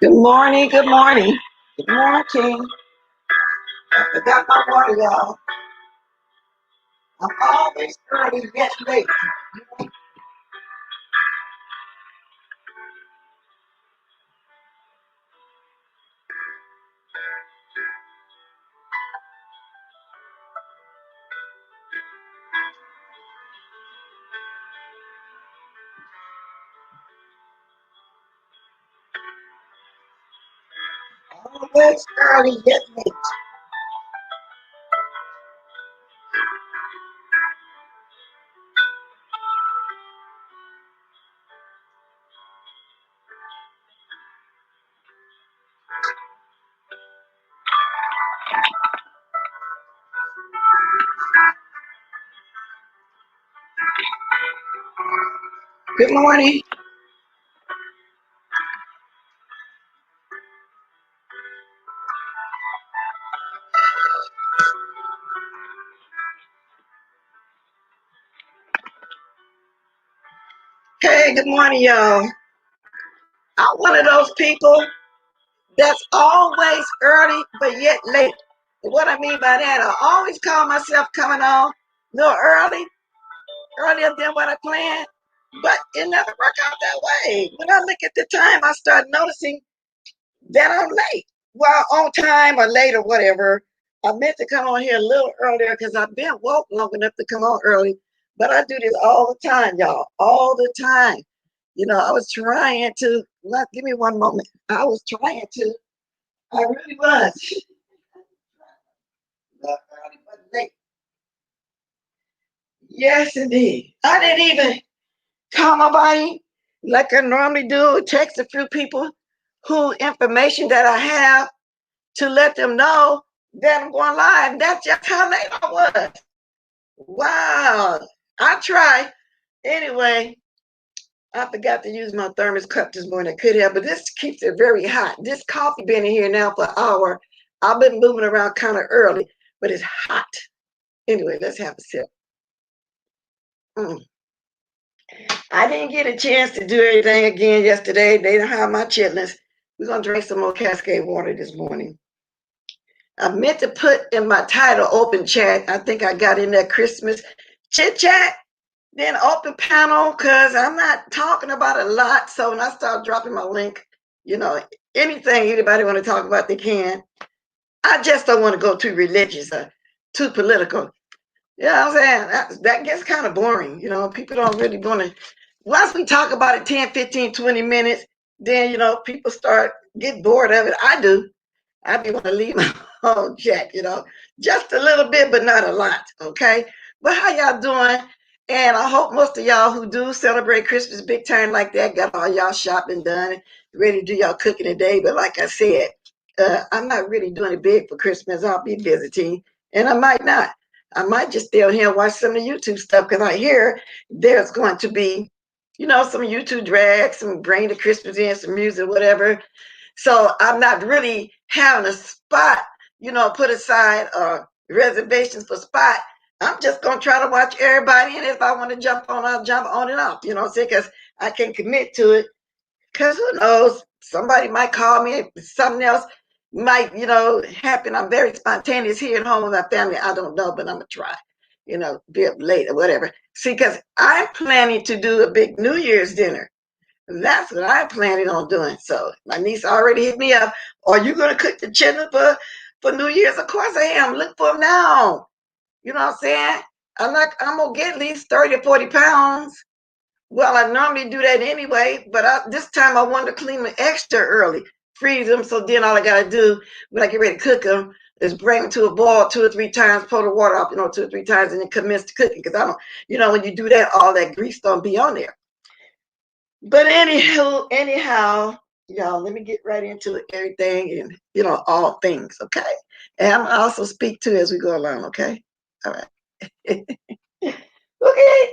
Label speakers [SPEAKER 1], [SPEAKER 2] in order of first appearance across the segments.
[SPEAKER 1] Good morning, good morning. Good morning. I forgot my water, y'all. I'm always early, yet late. Always early, yet late. Good morning. Hey, good morning, y'all. I'm one of those people that's always early, but yet late. What I mean by that, I always call myself coming on a little early, earlier than what I planned, but it never worked out that way. When I look at the time, I start noticing that I'm late. Well, on time or late or whatever. I meant to come on here a little earlier because I've been woke long enough to come on early. But I do this all the time, y'all. All the time. You know, I was trying to, give me one moment. I was trying to, I really was. Not early, but late. Yes, indeed. I didn't even call nobody like I normally do, text a few people who information that I have to let them know that I'm going live. That's just how late I was. Wow. I try. Anyway, I forgot to use my thermos cup this morning. I could have, but this keeps it very hot. This coffee been in here now for an hour. I've been moving around kind of early, but it's hot. Anyway, let's have a sip. Mm. I didn't get a chance to do anything again yesterday. They didn't have my chitlins. We're going to drink some more Cascade water this morning. I meant to put in my title open chat. I think I got in that Christmas chit chat, then open panel, because I'm not talking about a lot. So when I start dropping my link, you know, anything anybody want to talk about, they can. I just don't want to go too religious or too political. You know what I'm saying? That gets kind of boring. You know, people don't really want to. Once we talk about it 10, 15, 20 minutes, then, you know, people start getting bored of it. I do. I be want to leave my own chat, you know, just a little bit, but not a lot, okay? But how y'all doing? And I hope most of y'all who do celebrate Christmas big time like that got all y'all shopping done, ready to do y'all cooking today. But like I said, I'm not really doing it big for Christmas. I'll be visiting, and I might not. I might just stay on here and watch some of the YouTube stuff because I hear there's going to be, you know, some YouTube drag, some bring the Christmas in, some music, whatever. So I'm not really having a spot, you know, put aside reservations for spot. I'm just gonna try to watch everybody, and if I want to jump on, I'll jump on and off. You know what I'm saying? Because I can commit to it. Because who knows? Somebody might call me. Something else might, you know, happen. I'm very spontaneous here at home with my family. I don't know, but I'm gonna try. You know, be up late or whatever. See, because I'm planning to do a big New Year's dinner. That's what I'm planning on doing. So my niece already hit me up. Are you gonna cook the chicken for for New Year's. Of course I am. Look for them now. You know what I'm saying? I'm gonna get at least 30 or 40 pounds. Well, I normally do that anyway, but this time I wanted to clean them extra early, freeze them, so then all I gotta do when I get ready to cook them is bring them to a boil 2 or 3 times, pour the water off, 2 or 3 times, and then commence the cooking. Because I don't, when you do that, all that grease don't be on there. But anyhow, y'all, let me get right into everything and all things, okay? And I'm also speak to as we go along, okay? All right. Okay.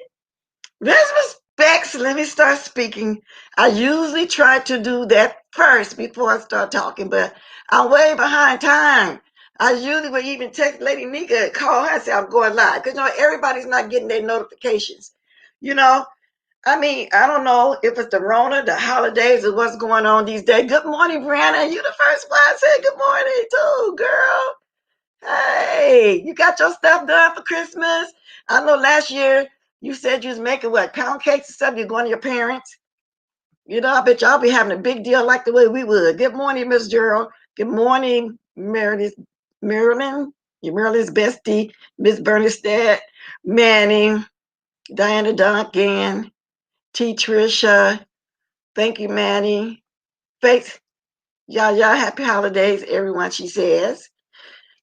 [SPEAKER 1] Respects, let me start speaking. I usually try to do that first before I start talking, but I'm way behind time. I usually would even text Lady Nika, call her and say I'm going live because everybody's not getting their notifications. You know, I don't know if it's the Rona, the holidays, or what's going on these days. Good morning, Brianna. You the first one said good morning too, girl. Hey, you got your stuff done for Christmas? I know last year you said you was making what, pound cakes and stuff. You're going to your parents. I bet y'all be having a big deal like the way we would. Good morning, Miss Gerald. Good morning, Meredith. Marilyn, your Marilyn's bestie, Miss Bernstead, Manning, Diana Duncan, T. Trisha. Thank you, Manny. Faith, y'all, happy holidays, everyone, she says.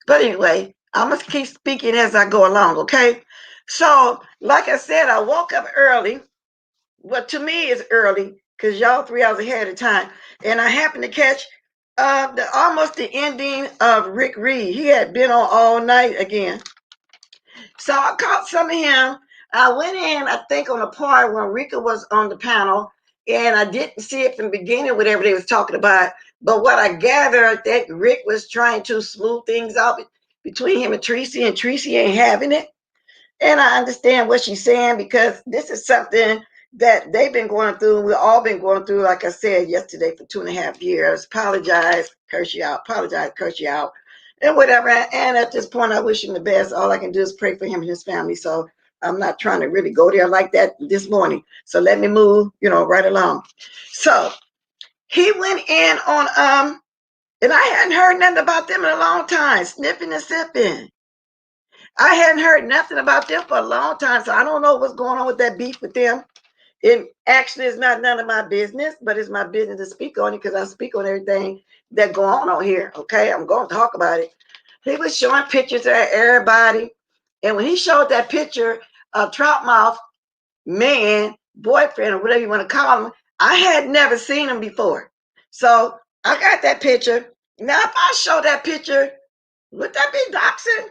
[SPEAKER 1] But anyway, I must keep speaking as I go along, okay? So, like I said, I woke up early. Well, to me, it's early because y'all 3 hours ahead of time. And I happened to catch almost the ending of Rick Reed. He had been on all night again. So I caught some of him. I went in, I think, on the part when Rika was on the panel, and I didn't see it from the beginning, whatever they was talking about. But what I gathered that Rick was trying to smooth things out between him and Tracy ain't having it. And I understand what she's saying because this is something that they've been going through. We've all been going through, like I said yesterday, for 2.5 years. Apologize, curse you out. Apologize, curse you out. And whatever. And at this point, I wish him the best. All I can do is pray for him and his family. So I'm not trying to really go there like that this morning. So let me move, right along. So he went in on and I hadn't heard nothing about them in a long time, sniffing and sipping. I hadn't heard nothing about them for a long time, so I don't know what's going on with that beef with them. It actually is not none of my business, but it's my business to speak on it because I speak on everything that go on here. Okay, I'm going to talk about it. He was showing pictures to everybody, and when he showed that picture of Troutmouth man, boyfriend, or whatever you want to call him, I had never seen him before. So I got that picture. Now, if I show that picture, would that be doxing?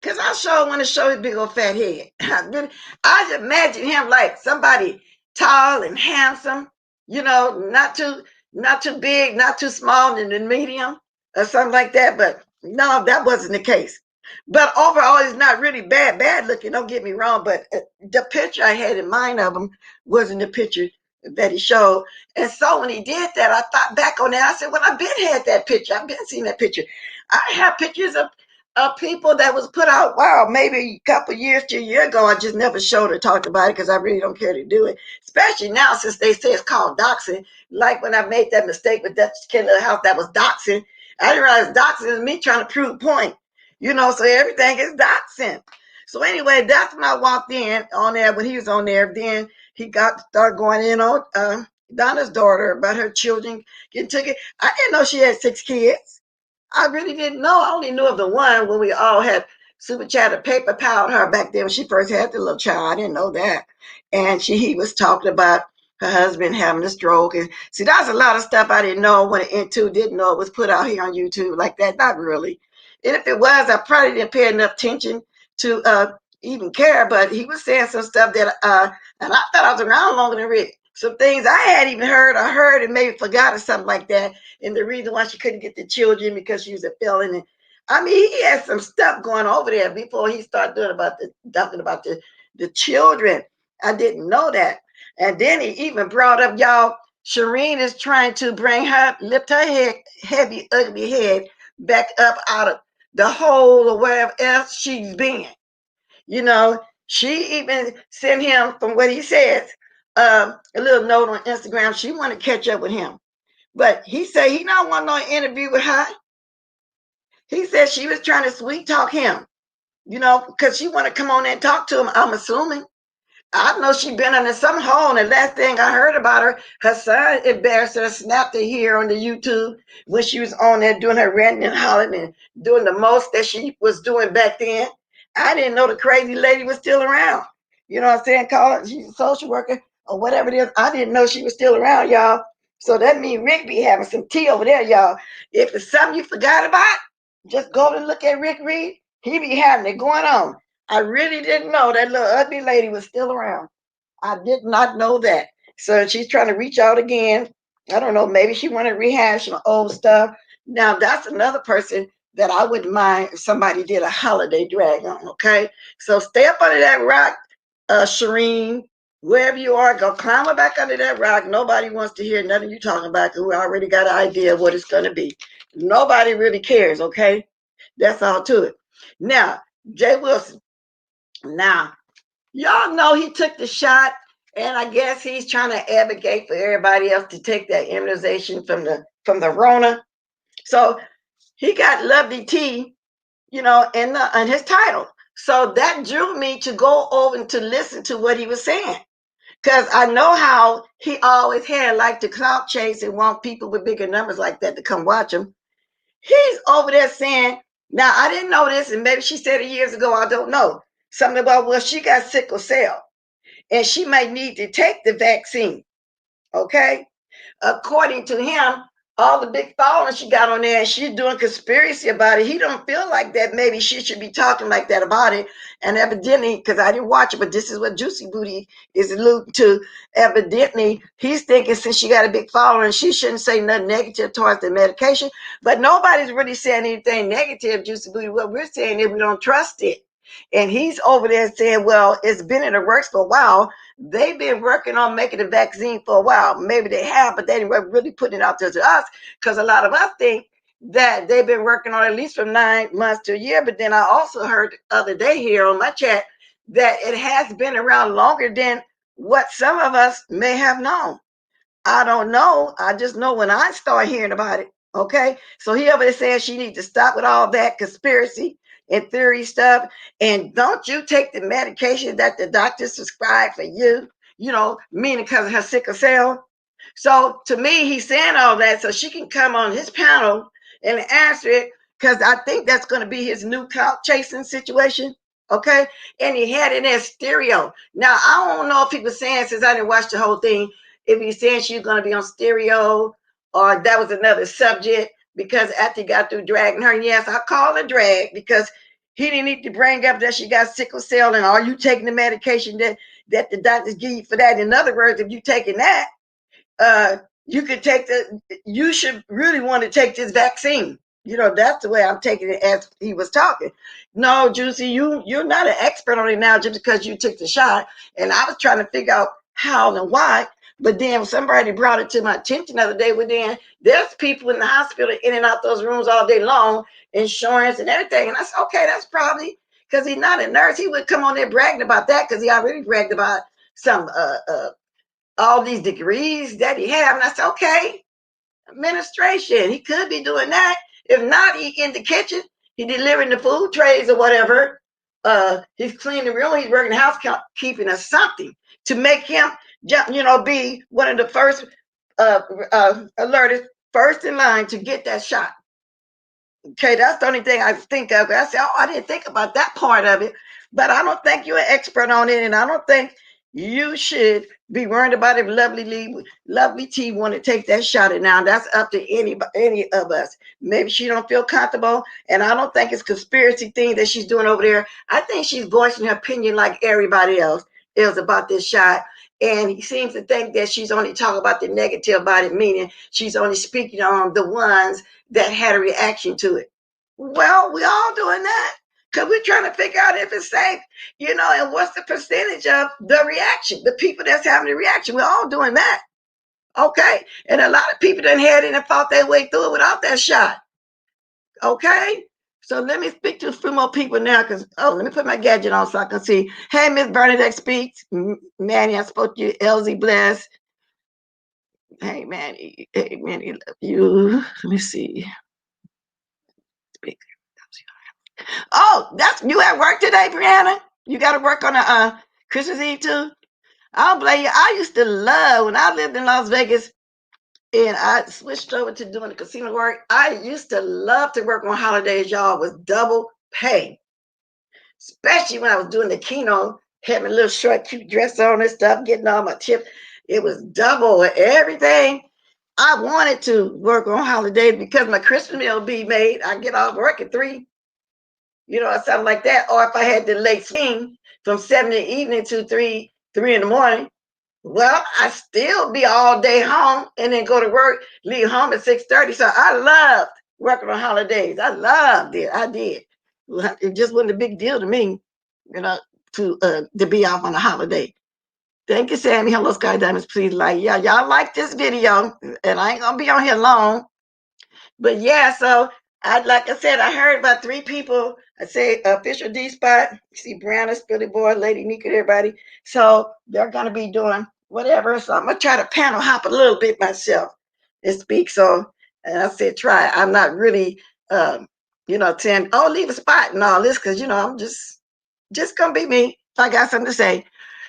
[SPEAKER 1] Because I sure want to show his big old fat head. I just imagine him like somebody tall and handsome, not too big, not too small, and then medium or something like that. But no, that wasn't the case. But overall, he's not really bad looking. Don't get me wrong. But the picture I had in mind of him wasn't the picture that he showed. And so when he did that, I thought back on that. I said, well, I've been had that picture. I've been seeing that picture. I have pictures of people that was put out, wow, maybe a couple years to a year ago. I just never showed or talked about it because I really don't care to do it, especially now since they say it's called doxing. Like when I made that mistake with that kid in the house, that was doxing. I didn't realize doxing is me trying to prove a point, so everything is doxing. So anyway, that's when I walked in on there. When he was on there, then he started going in on Donna's daughter about her children getting taken. I didn't know she had 6 kids. I really didn't know. I only knew of the one when we all had super chatted paper pal her back then when she first had the little child. I didn't know that. And he was talking about her husband having a stroke. And see, that's a lot of stuff I didn't know, went into, didn't know it was put out here on YouTube like that. Not really. And if it was, I probably didn't pay enough attention to even care. But he was saying some stuff that, and I thought I was around longer than Rick. Some things I hadn't even heard or heard and maybe forgot or something like that. And the reason why she couldn't get the children because she was a felon. And I mean, he had some stuff going over there before he started talking about the children. I didn't know that. And then he even brought up, y'all, Shireen is trying to lift her head, heavy, ugly head back up out of the hole or wherever else she's been. She even sent him, from what he says, a little note on Instagram. She want to catch up with him. But he said he don't want no interview with her. He said she was trying to sweet talk him, because she want to come on and talk to him, I'm assuming. I know she been under some hole, and the last thing I heard about her, her son embarrassed her, snapped her here on the YouTube when she was on there doing her ranting and hollering and doing the most that she was doing back then. I didn't know the crazy lady was still around. You know what I'm saying? Call her, she's a social worker or whatever it is. I didn't know she was still around, y'all. So that means Rick be having some tea over there, y'all. If it's something you forgot about, just go and look at Rick Reed. He be having it going on. I really didn't know that little ugly lady was still around. I did not know that. So she's trying to reach out again. I don't know. Maybe she want to rehash some old stuff. Now that's another person that I wouldn't mind if somebody did a holiday drag on. Okay, so stay up under that rock, Shireen. Wherever you are, go climb up back under that rock. Nobody wants to hear nothing you talking about because we already got an idea of what it's going to be. Nobody really cares. Okay, that's all to it. Now, Jay Wilson. Now, y'all know he took the shot, and I guess he's trying to advocate for everybody else to take that immunization from the Rona. So he got Lovely T, in his title. So that drew me to go over and to listen to what he was saying. Because I know how he always had like the clout chase and want people with bigger numbers like that to come watch him. He's over there saying, now I didn't know this, and maybe she said it years ago, I don't know. Something about, well, she got sickle cell and she might need to take the vaccine. Okay. According to him, all the big following she got on there, and she's doing conspiracy about it. He don't feel like that. Maybe she should be talking like that about it. And evidently, because I didn't watch it, but this is what Juicy Booty is alluding to. Evidently, he's thinking since she got a big following, she shouldn't say nothing negative towards the medication. But nobody's really saying anything negative, Juicy Booty. What we're saying is we don't trust it. And he's over there saying, well, it's been in the works for a while. They've been working on making a vaccine for a while. Maybe they have, but they didn't really put it out there to us because a lot of us think that they've been working on at least from 9 months to a year. But then I also heard the other day here on my chat that it has been around longer than what some of us may have known. I don't know. I just know when I start hearing about it. Okay. So he over there saying she needs to stop with all that conspiracy and theory stuff. And don't you take the medication that the doctors prescribe for you, meaning because of her sickle cell. So to me, he's saying all that so she can come on his panel and answer it because I think that's going to be his new clout chasing situation. Okay. And he had it in stereo. Now, I don't know if people saying, since I didn't watch the whole thing, if he's saying she's going to be on stereo or that was another subject because after he got through dragging her, yes, I call her drag because he didn't need to bring up that she got sickle cell and are you taking the medication that the doctors give you for that? In other words, if you taking that, you should really want to take this vaccine. That's the way I'm taking it as he was talking. No, Juicy, you're not an expert on it now just because you took the shot. And I was trying to figure out how and why. But then somebody brought it to my attention the other day. Well, then there's people in the hospital in and out those rooms all day long, insurance and everything. And I said, okay, that's probably because he's not a nurse. He would come on there bragging about that because he already bragged about some all these degrees that he have. And I said, okay, administration. He could be doing that. If not, he in the kitchen. He delivering the food trays or whatever. He's cleaning the room. He's working housekeeping or something to make him, be one of the first alerted, first in line to get that shot. Okay, that's the only thing I think of. I said, oh, I didn't think about that part of it, but I don't think you're an expert on it, and I don't think you should be worried about if Lovely T want to take that shot. And now that's up to any of us. Maybe she don't feel comfortable, and I don't think it's conspiracy thing that she's doing over there. I think she's voicing her opinion like everybody else is about this shot. And he seems to think that she's only talking about the negative about it, meaning she's only speaking on the ones that had a reaction to it. Well, we all doing that because we're trying to figure out if it's safe, and what's the percentage of the reaction, the people that's having the reaction. We're all doing that. Okay. And a lot of people done had it and fought their way through it without that shot. Okay. So let me speak to a few more people now because, let me put my gadget on so I can see. Hey, Miss Bernadette speaks. Manny, I spoke to you. Elsie Bless. Hey, Manny. Hey, Manny, love you. Let me see. Speak. that's you at work today, Brianna? You got to work on a Christmas Eve too? I don't blame you. I used to love when I lived in Las Vegas and I switched over to doing the casino work. I used to love to work on holidays, y'all, with double pay, especially when I was doing the keynote, having a little short, cute dress on and stuff, getting all my tips. It was double everything. I wanted to work on holidays because my Christmas meal would be made. I get off work at 3, or something like that. Or if I had the late swing from 7 in the evening to 3 in the morning, well, I still be all day home and then go to work, leave home at 6:30. So I loved working on holidays. I loved it. I did. It just wasn't a big deal to me, you know, to be off on a holiday. Thank you, Sammy. Hello, Sky Diamonds. Please like, yeah, y'all like this video, and I ain't gonna be on here long. But yeah, so like I said, I heard about 3 people. I say official D spot. You see Brianna, Spilly Boy, Lady Nika, everybody. So they're gonna be doing whatever. So I'm gonna try to panel hop a little bit myself and speak. So and I said try. I'm not really saying, oh, leave a spot and all this, because I'm just gonna be me. If I got something to say.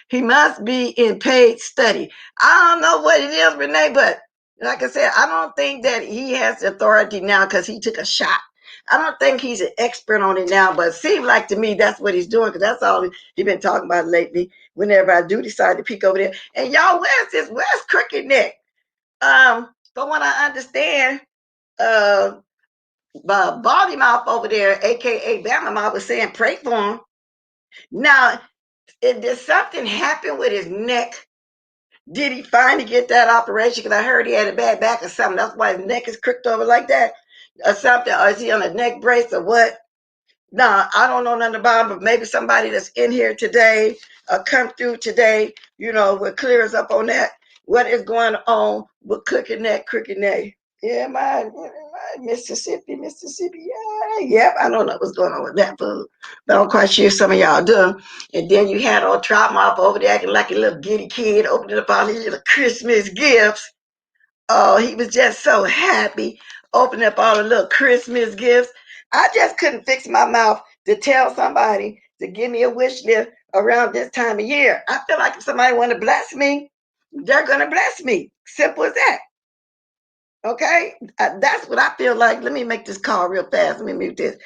[SPEAKER 1] He must be in paid study. I don't know what it is, Renee, but like I said, I don't think that he has authority now because he took a shot. I don't think he's an expert on it now, but it seems like to me that's what he's doing, because that's all he's been talking about lately. Whenever I do decide to peek over there, and y'all, where's Crooked Neck? From what I understand, Baldy Mouth over there, aka Bama Mouth, was saying pray for him. Now, did something happen with his neck? Did he finally get that operation? Because I heard he had a bad back or something. That's why his neck is crooked over like that or something. Or is he on a neck brace or what? No, I don't know nothing about him, but maybe somebody that's in here today or come through today, will clear us up on that. What is going on with Crooked Neck? Yeah, my Mississippi. Yeah, yep. I don't know what's going on with that food, but I'm quite sure some of y'all do. And then you had old Trout Mouth over there acting like a little giddy kid, opening up all these little Christmas gifts. Oh, he was just so happy, opening up all the little Christmas gifts. I just couldn't fix my mouth to tell somebody to give me a wish list around this time of year. I feel like if somebody want to bless me, they're going to bless me. Simple as that. Okay? That's what I feel like. Let me make this call real fast. Let me mute this.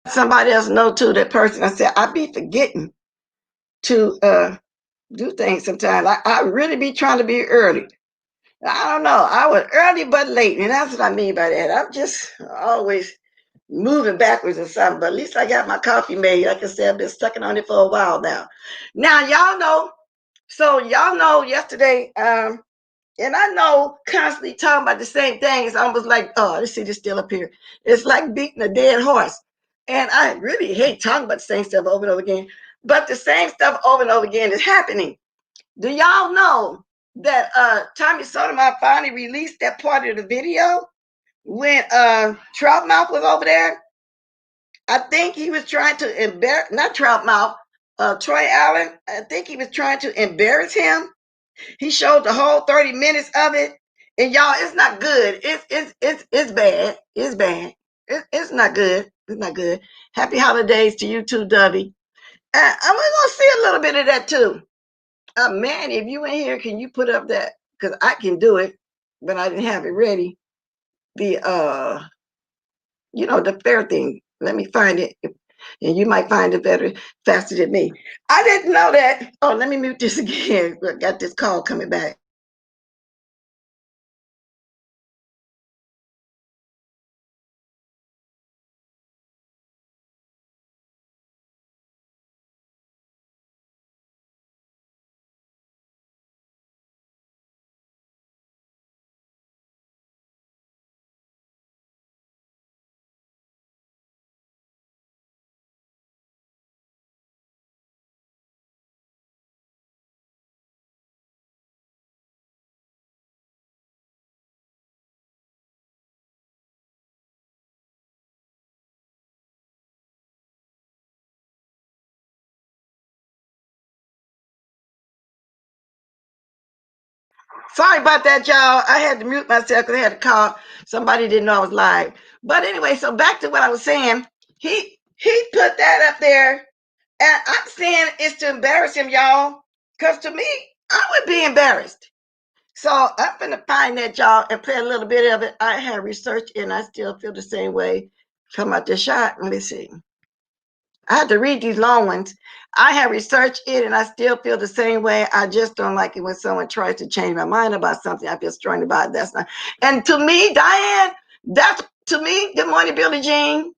[SPEAKER 1] Somebody else know too, that person. I said, I be forgetting to do things sometimes. I really be trying to be early. I don't know. I was early but late, and that's what I mean by that. I'm just always moving backwards or something. But at least I got my coffee made. Like I said, I've been sucking on it for a while now. Now y'all know. So y'all know yesterday, and I know constantly talking about the same things. I was like, oh, this shit is still up here. It's like beating a dead horse. And I really hate talking about the same stuff over and over again. But the same stuff over and over again is happening. Do y'all know that Tommy Sotomayor finally released that part of the video when Troutmouth was over there? I think he was trying to embarrass, not Troutmouth, Troy Allen. I think he was trying to embarrass him. He showed the whole 30 minutes of it. And y'all, it's not good. It's bad. It's bad. It's not good. It's not good. Happy holidays to you too, Dubby. I'm gonna see a little bit of that too. Man, if you in here, can you put up that? Because I can do it, but I didn't have it ready. The the fair thing. Let me find it, and you might find it better faster than me. I didn't know that. Oh, let me mute this again. I got this call coming back. Sorry about that, y'all. I had to mute myself because I had to call. Somebody didn't know I was live. But anyway, so back to what I was saying. He put that up there, and I'm saying it's to embarrass him, y'all. Because to me, I would be embarrassed. So I'm gonna find that, y'all, and play a little bit of it. I have researched, and I still feel the same way. Come out the shot. Let me see. I had to read these long ones. I have researched it and I still feel the same way. I just don't like it when someone tries to change my mind about something I feel strongly about. That's not. And to me, Diane, that's to me, good morning, Billie Jean.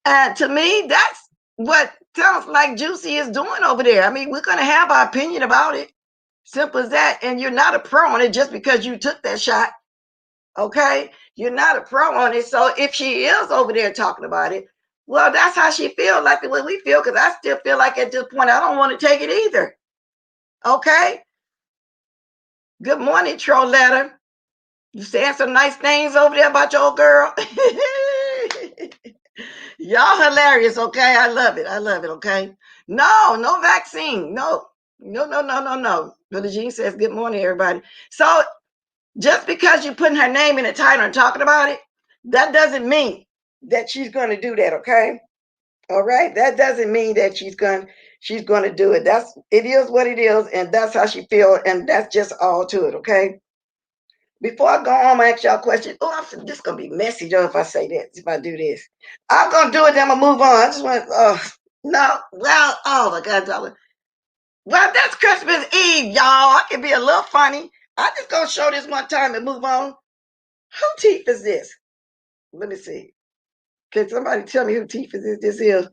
[SPEAKER 1] To me, that's what sounds like Juicy is doing over there. I mean, we're going to have our opinion about it. Simple as that. And you're not a pro on it just because you took that shot. Okay? You're not a pro on it. So if she is over there talking about it, well, that's how she feels, like the way we feel, because I still feel like at this point, I don't want to take it either. Okay? Good morning, Troll Letter. You saying some nice things over there about your old girl? Y'all hilarious, okay? I love it. I love it, okay? No vaccine. No. Billie Jean says, good morning, everybody. So just because you're putting her name in the title and talking about it, that doesn't mean that she's going to do that, okay? All right, that doesn't mean that she's going to do it. It is what it is, and that's how she feels, and that's just all to it, okay? Before I go on, I'm gonna ask y'all a question. Oh, this is gonna be messy though if I say that, if I do this. I'm gonna do it, then I'm gonna move on. I just want no, well, oh my god, y'all. Well, that's Christmas Eve, y'all. I can be a little funny. I just gonna show this one time and move on. Who teeth is this? Let me see. Can somebody tell me who teeth this is?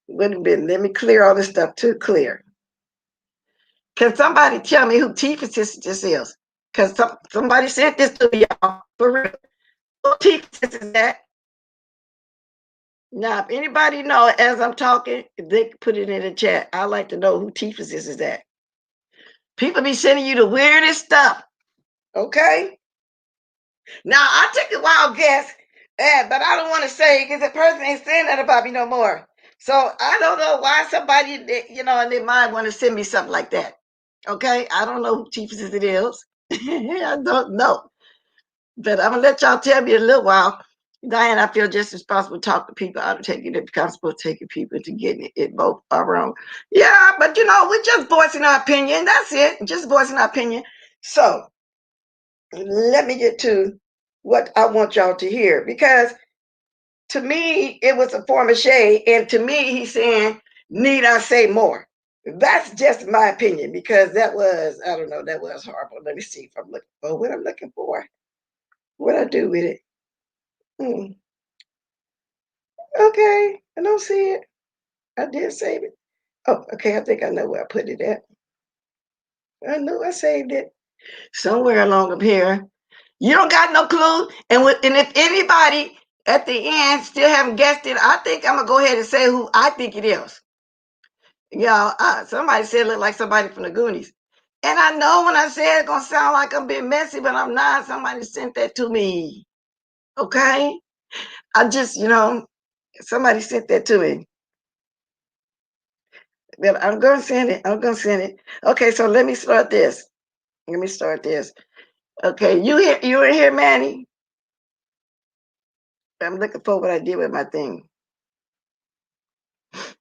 [SPEAKER 1] Wait a minute. Let me clear all this stuff too clear. Can somebody tell me who teeth this is? Because somebody sent this to me, y'all. For real. Who teeth is that? Now, if anybody know as I'm talking, they can put it in the chat. I like to know who teeth is that. People be sending you the weirdest stuff. Okay? Now, I took a wild guess, but I don't want to say because the person ain't saying that about me no more. So I don't know why somebody, in their mind want to send me something like that. Okay? I don't know who Chiefs it is. I don't know. But I'm going to let y'all tell me in a little while. Diane, I feel just responsible to talk to people out of taking it because I'm supposed to take people to getting it both are wrong. Yeah, but we're just voicing our opinion. That's it. Just voicing our opinion. So let me get to what I want y'all to hear, because to me it was a form of shade, and to me he's saying, need I say more? That's just my opinion, because that was, I don't know, that was horrible. Let me see if I'm looking for what I'm looking for. What I do with it? Okay, I don't see it. I did save it. Oh, okay, I think I know where I put it at. I know I saved it somewhere along up here. You don't got no clue. And if anybody at the end still haven't guessed it, I think I'm gonna go ahead and say who I think it is. Somebody said it looked like somebody from the Goonies. And I know when I say it's gonna sound like I'm being messy, but I'm not. Somebody sent that to me. Okay? I just, somebody sent that to me. But I'm gonna send it. Okay, so let me start this. Okay, you in here, Manny? I'm looking for what I did with my thing.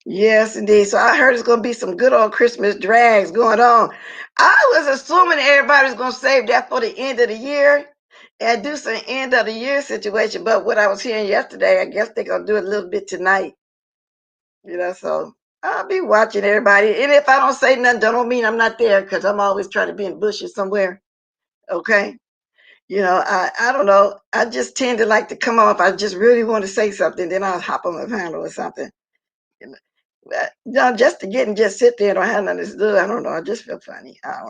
[SPEAKER 1] Yes, indeed. So I heard it's going to be some good old Christmas drags going on. I was assuming everybody was going to save that for the end of the year and do some end of the year situation. But what I was hearing yesterday, I guess they're going to do it a little bit tonight. So I'll be watching everybody. And if I don't say nothing, don't mean I'm not there, because I'm always trying to be in bushes somewhere. Okay. I don't know. I just tend to like to come off. I just really want to say something, then I'll hop on the panel or something. Just to get and just sit there and don't have nothing to do. I don't know. I just feel funny. I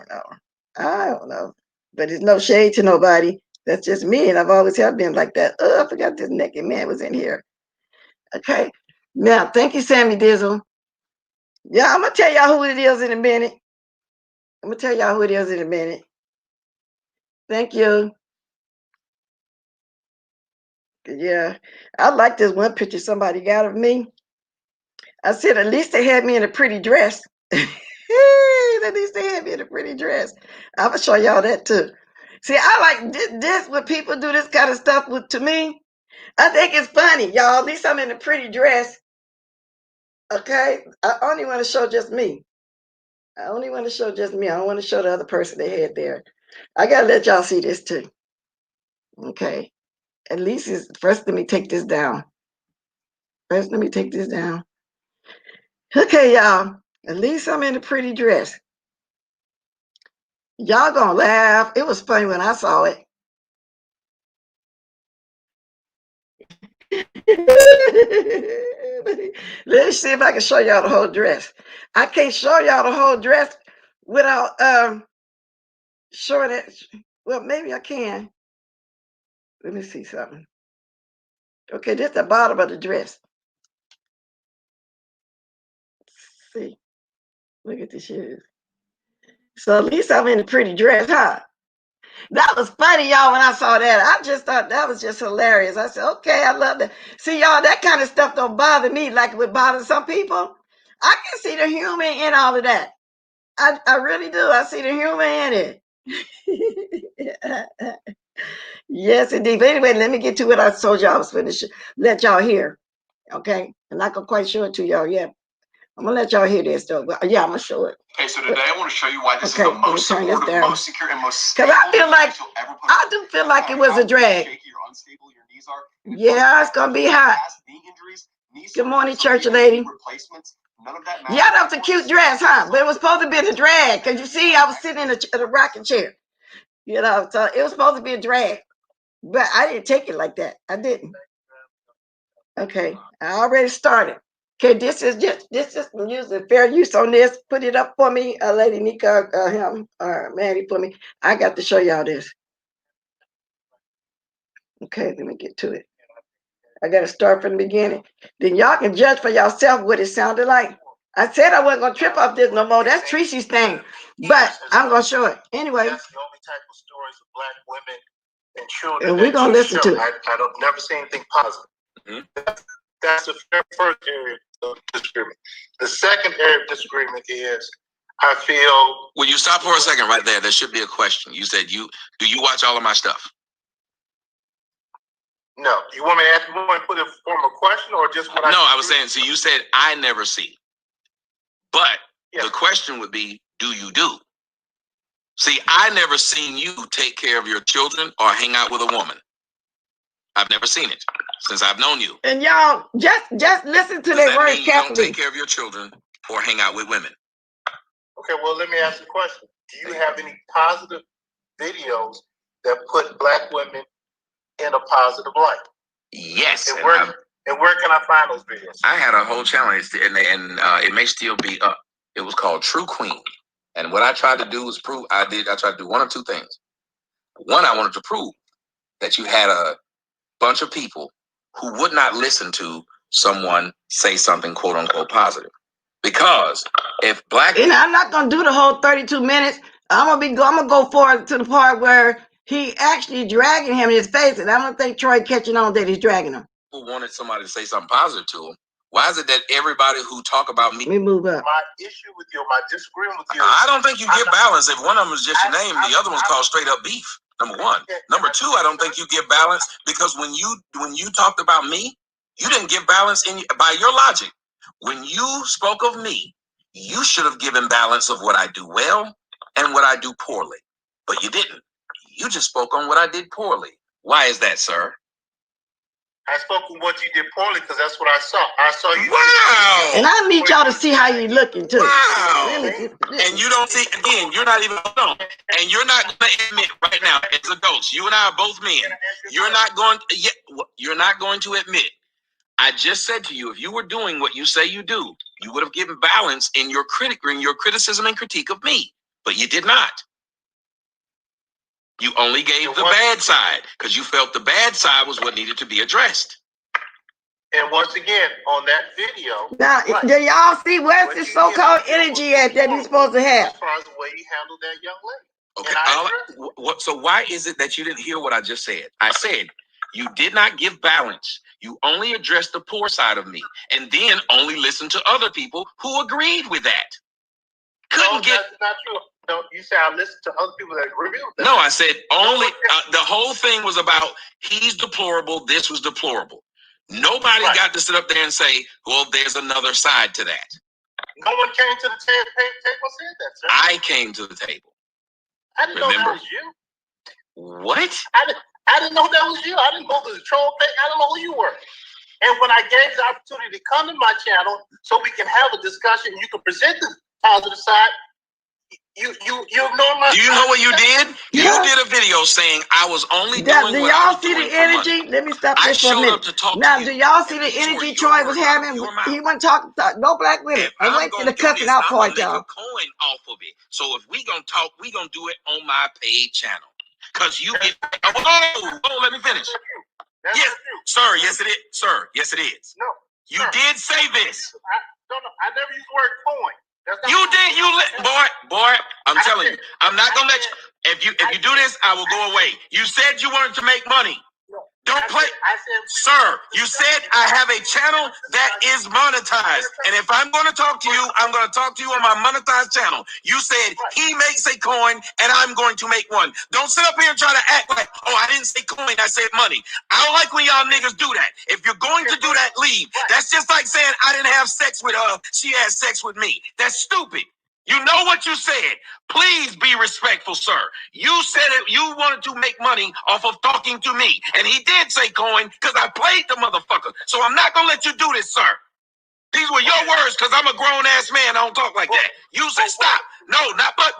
[SPEAKER 1] don't know. But it's no shade to nobody. That's just me, and I've always have been like that. Oh, I forgot this naked man was in here. Okay. Now, thank you, Sammy Dizzle. Yeah, I'm gonna tell y'all who it is in a minute. Thank you. Yeah, I like this one picture somebody got of me. I said, at least they had me in a pretty dress. At least they had me in a pretty dress. I'm gonna show y'all that too. See, I like this when people do this kind of stuff to me. I think it's funny, y'all. At least I'm in a pretty dress. Okay? I only want to show just me. I only want to show just me. I don't want to show the other person they had there. I got to let y'all see this too. Okay. At least it's first, let me take this down. First, let me take this down. Okay, y'all. At least I'm in a pretty dress. Y'all gonna laugh. It was funny when I saw it. Let's see if I can show y'all the whole dress. I can't show y'all the whole dress without showing it. Well, maybe I can. Let me see something. Okay, this is the bottom of the dress. See, look at the shoes. So at least I'm in a pretty dress, huh? That was funny, y'all, when I saw that. I just thought that was just hilarious. I said, okay, I love that. See, y'all, that kind of stuff don't bother me like it would bother some people. I can see the humor in all of that. I really do. I see the humor in it. Yes, indeed. But anyway, let me get to what I told y'all I was going to let y'all hear. Okay? I'm not going to quite show it to y'all yet. I'm going to let y'all hear this, though. But yeah, I'm going to show it.
[SPEAKER 2] Okay, so today I want to show you why this is the most supportive, most secure, and most
[SPEAKER 1] stable. Because I feel like, I do feel like it was a drag. Yeah, it's going to be hot. Good morning, church lady. Yeah, that was a cute dress, huh? But it was supposed to be a drag. Because you see, I was sitting in a rocking chair. You know, so it was supposed to be a drag. But I didn't take it like that. I didn't. Okay, I already started. Okay, this is using fair use on this. Put it up for me, Lady Nika, him, or Maddie for me. I got to show y'all this. Okay, let me get to it. I got to start from the beginning. Then y'all can judge for yourself what it sounded like. I said I wasn't going to trip off this no more. That's Tracy's thing. But I'm going to show it. Anyway. That's the only type of stories of Black women and children. And we're going to listen to it.
[SPEAKER 3] I don't never see anything positive. Mm-hmm. That's the first area of disagreement. The second area of disagreement is I feel.
[SPEAKER 2] Will you stop for a second right there? There should be a question. You said do you watch all of my stuff?
[SPEAKER 3] No. You want me to ask, you want to put it in form of a question or just what I
[SPEAKER 2] No, I was saying, so you said I never see. But the question would be, do you do? See, I never seen you take care of your children or hang out with a woman. I've never seen it since I've known you.
[SPEAKER 1] And y'all just listen to their words carefully.
[SPEAKER 2] You don't take care of your children or hang out with women.
[SPEAKER 3] Okay, well, let me ask you a question. Do you have any positive videos that put Black women in a positive light?
[SPEAKER 2] Yes.
[SPEAKER 3] And where can I find those videos?
[SPEAKER 2] I had a whole challenge, and it may still be up. It was called True Queen. And what I tried to do was prove, I tried to do one of two things. One, I wanted to prove that you had a bunch of people who would not listen to someone say something quote unquote positive. Because if Black,
[SPEAKER 1] and I'm not gonna do the whole 32 minutes. I'm gonna go forward to the part where he actually dragging him in his face, and I don't think Troy catching on that he's dragging him.
[SPEAKER 2] Who wanted somebody to say something positive to him? Why is it that everybody who talk about me?
[SPEAKER 1] Let me move up.
[SPEAKER 3] My issue with you, my disagreement with you.
[SPEAKER 2] I don't think you get balance. If one of them is just your name, the other one's called straight up beef. Number one. Number two, I don't think you get balance because when you talked about me, you didn't get balance by your logic. When you spoke of me, you should have given balance of what I do well and what I do poorly. But you didn't. You just spoke on what I did poorly. Why is that, sir?
[SPEAKER 3] I spoke on what you did poorly because that's what I saw. I saw you.
[SPEAKER 2] Wow.
[SPEAKER 1] And I need y'all to see how you looking too.
[SPEAKER 2] Wow. And you don't see, again, you're not even alone. And you're not going to admit right now, as adults, you and I are both men. You're not going to admit. I just said to you, if you were doing what you say you do, you would have given balance in your criticism and critique of me. But you did not. You only gave the bad side because you felt the bad side was what needed to be addressed.
[SPEAKER 3] And once again, on that video,
[SPEAKER 1] now do y'all see where's the so-called energy at that he's supposed to have?
[SPEAKER 3] As far as the way he handled that young lady.
[SPEAKER 2] Okay. So why is it that you didn't hear what I just said? I said you did not give balance. You only addressed the poor side of me, and then only listened to other people who agreed with that.
[SPEAKER 3] That's not true. No, you said I listened to other people that agree with that.
[SPEAKER 2] No, I said only the whole thing was about he's deplorable. This was deplorable. Nobody got to sit up there and say, well, there's another side to that.
[SPEAKER 3] No one came to the table and said that, sir.
[SPEAKER 2] I came to the table.
[SPEAKER 3] I didn't know that was you.
[SPEAKER 2] What?
[SPEAKER 3] I didn't know that was you. I didn't go to the troll page. I don't know who you were. And when I gave the opportunity to come to my channel so we can have a discussion, you can present the positive side. You ignore my.
[SPEAKER 2] Do you know what you did? You did a video saying I was only doing.
[SPEAKER 1] Do y'all see the energy? Let me stop this for a minute. Now, do y'all see the energy Troy was having? He wasn't talking no black women. I went to the cussing out part, y'all.
[SPEAKER 2] Coin off of it. So if we gonna talk, we gonna do it on my paid channel. Cause you get. Oh, let me finish. Yes, sir. Yes, it is, sir. Yes, it is.
[SPEAKER 3] No,
[SPEAKER 2] you did say this.
[SPEAKER 3] I never used the word coin.
[SPEAKER 2] You did. Boy. I'm telling you. I'm not gonna let you. If you do this, I will go away. You said you wanted to make money. Don't play. Sir, you said I have a channel that is monetized. And if I'm going to talk to you, I'm going to talk to you on my monetized channel. You said he makes a coin and I'm going to make one. Don't sit up here and try to act like, oh, I didn't say coin, I said money. I don't like when y'all niggas do that. If you're going to do that, leave. That's just like saying I didn't have sex with her, she had sex with me. That's stupid. You know what you said. Please be respectful, sir. You said it. You wanted to make money off of talking to me. And he did say coin because I played the motherfucker. So I'm not going to let you do this, sir. These were your words because I'm a grown-ass man. I don't talk like that. You say stop. No, not but.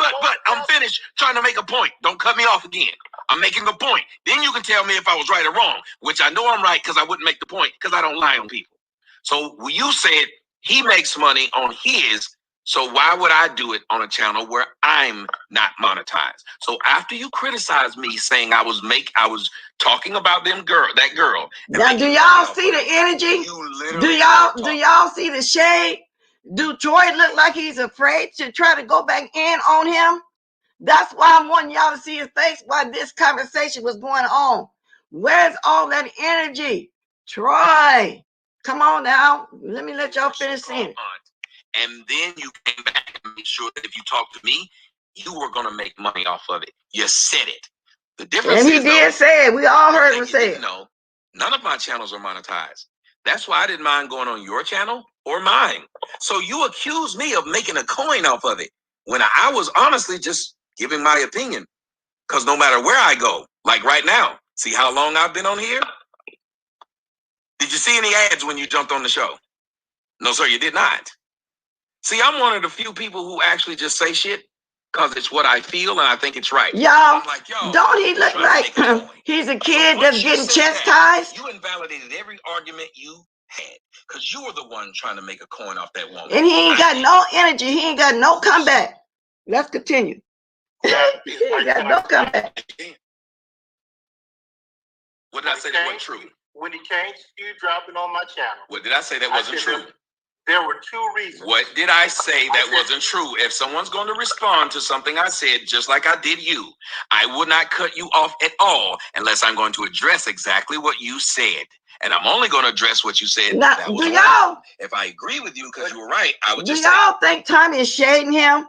[SPEAKER 2] I'm finished trying to make a point. Don't cut me off again. I'm making a point. Then you can tell me if I was right or wrong, which I know I'm right because I wouldn't make the point because I don't lie on people. So you said he makes money on his. So why would I do it on a channel where I'm not monetized? So after you criticize me saying I was talking about that girl.
[SPEAKER 1] Now, do y'all see the energy? Do y'all see the shade? Do Troy look like he's afraid to try to go back in on him? That's why I'm wanting y'all to see his face while this conversation was going on. Where's all that energy? Troy, come on now. Let me let y'all finish seeing it.
[SPEAKER 2] And then you came back and made sure that if you talked to me, you were going to make money off of it. You said it. The difference
[SPEAKER 1] is, he did say it. We all heard him say it.
[SPEAKER 2] No, none of my channels are monetized. That's why I didn't mind going on your channel or mine. So you accuse me of making a coin off of it when I was honestly just giving my opinion. Because no matter where I go, like right now, see how long I've been on here? Did you see any ads when you jumped on the show? No, sir, you did not. See, I'm one of the few people who actually just say shit because it's what I feel and I think it's right.
[SPEAKER 1] Y'all, don't he look like he's a kid that's getting chastised?
[SPEAKER 2] You invalidated every argument you had because you were the one trying to make a coin off that woman.
[SPEAKER 1] And he ain't got no energy. He ain't got no comeback. Let's continue. He ain't got no comeback.
[SPEAKER 2] What did I say that wasn't true?
[SPEAKER 3] When he came to you dropping on my channel.
[SPEAKER 2] What did I say that wasn't true?
[SPEAKER 3] There were two reasons.
[SPEAKER 2] What did I say that wasn't true? If someone's going to respond to something I said, just like I did you, I would not cut you off at all unless I'm going to address exactly what you said. And I'm only going to address what you said.
[SPEAKER 1] Now, do y'all?
[SPEAKER 2] If I agree with you because you were right, I would just
[SPEAKER 1] say. Do y'all think Tommy is shading him?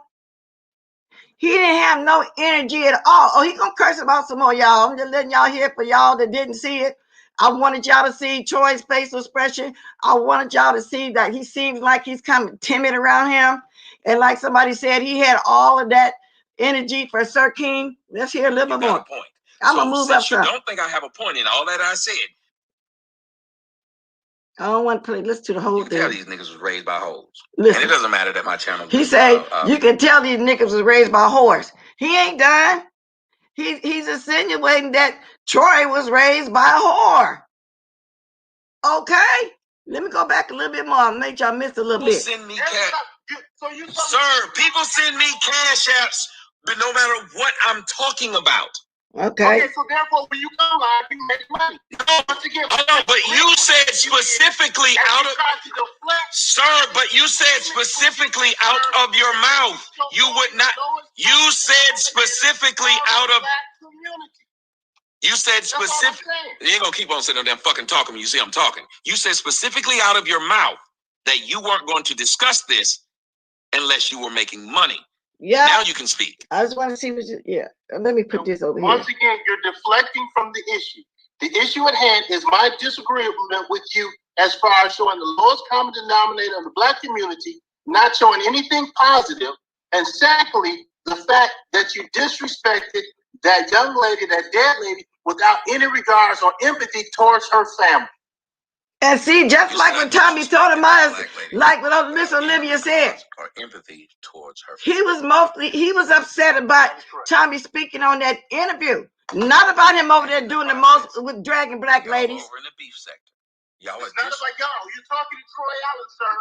[SPEAKER 1] He didn't have no energy at all. Oh, he gonna curse about some more, y'all. I'm just letting y'all hear for y'all that didn't see it. I wanted y'all to see Troy's facial expression. I wanted y'all to see that he seems like he's kind of timid around him. And like somebody said, he had all of that energy for Sir King. Let's hear a little bit more. I'm going to move up some.
[SPEAKER 2] You don't think I have a point in all that I said?
[SPEAKER 1] I don't want to play. Listen to the whole thing.
[SPEAKER 2] Tell these niggas was raised by hoes. Listen. And it doesn't matter that my channel.
[SPEAKER 1] He say, you can tell these niggas was raised by whores. He ain't done. He's insinuating that Troy was raised by a whore. Okay, let me go back a little bit more. I'll make y'all miss a little bit.
[SPEAKER 2] Send me cash. Sir, people send me cash apps, but no matter what I'm talking about.
[SPEAKER 1] Okay,
[SPEAKER 3] so therefore, when you come live, you make money.
[SPEAKER 2] No, but you said specifically out of... Sir, but you said specifically out of your mouth. You would not... You said specifically out of... You said specific. You ain't gonna keep on sitting there fucking talking when you see I'm talking. You said specifically out of your mouth that you weren't going to discuss this unless you were making money.
[SPEAKER 1] Yeah.
[SPEAKER 2] Now you can speak.
[SPEAKER 1] I just want to see what you, yeah. Let me put this over
[SPEAKER 3] Once
[SPEAKER 1] here.
[SPEAKER 3] again, you're deflecting from the issue. The issue at hand is my disagreement with you as far as showing the lowest common denominator of the Black community, not showing anything positive. And secondly, the fact that you disrespected that young lady, that dead lady, without any regards or empathy towards her family.
[SPEAKER 1] And see, just like when Tommy Sotomayor, like what Miss Olivia said,
[SPEAKER 2] or empathy towards her.
[SPEAKER 1] He was upset about Tommy speaking on that interview, not about him over there doing the most with dragging black ladies.
[SPEAKER 2] Over in the beef sector. Y'all
[SPEAKER 3] it's not about y'all. You're talking to Troy Allen, sir.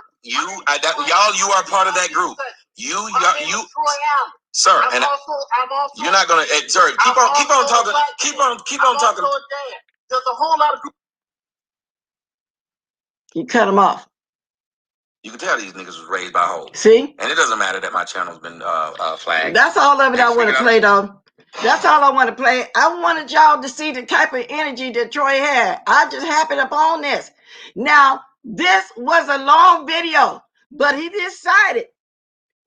[SPEAKER 2] You are part of that group. You,
[SPEAKER 3] Troy Allen.
[SPEAKER 2] Sir,
[SPEAKER 3] I'm also
[SPEAKER 2] you're not gonna, sir. Keep on talking. Keep on talking.
[SPEAKER 3] There's a whole lot of people.
[SPEAKER 1] You cut him off.
[SPEAKER 2] You can tell these niggas was raised by hoes.
[SPEAKER 1] See?
[SPEAKER 2] And it doesn't matter that my channel's been flagged.
[SPEAKER 1] That's all of it I want to play, though. That's all I want to play. I wanted y'all to see the type of energy that Troy had. I just happened upon this. Now, this was a long video, but he decided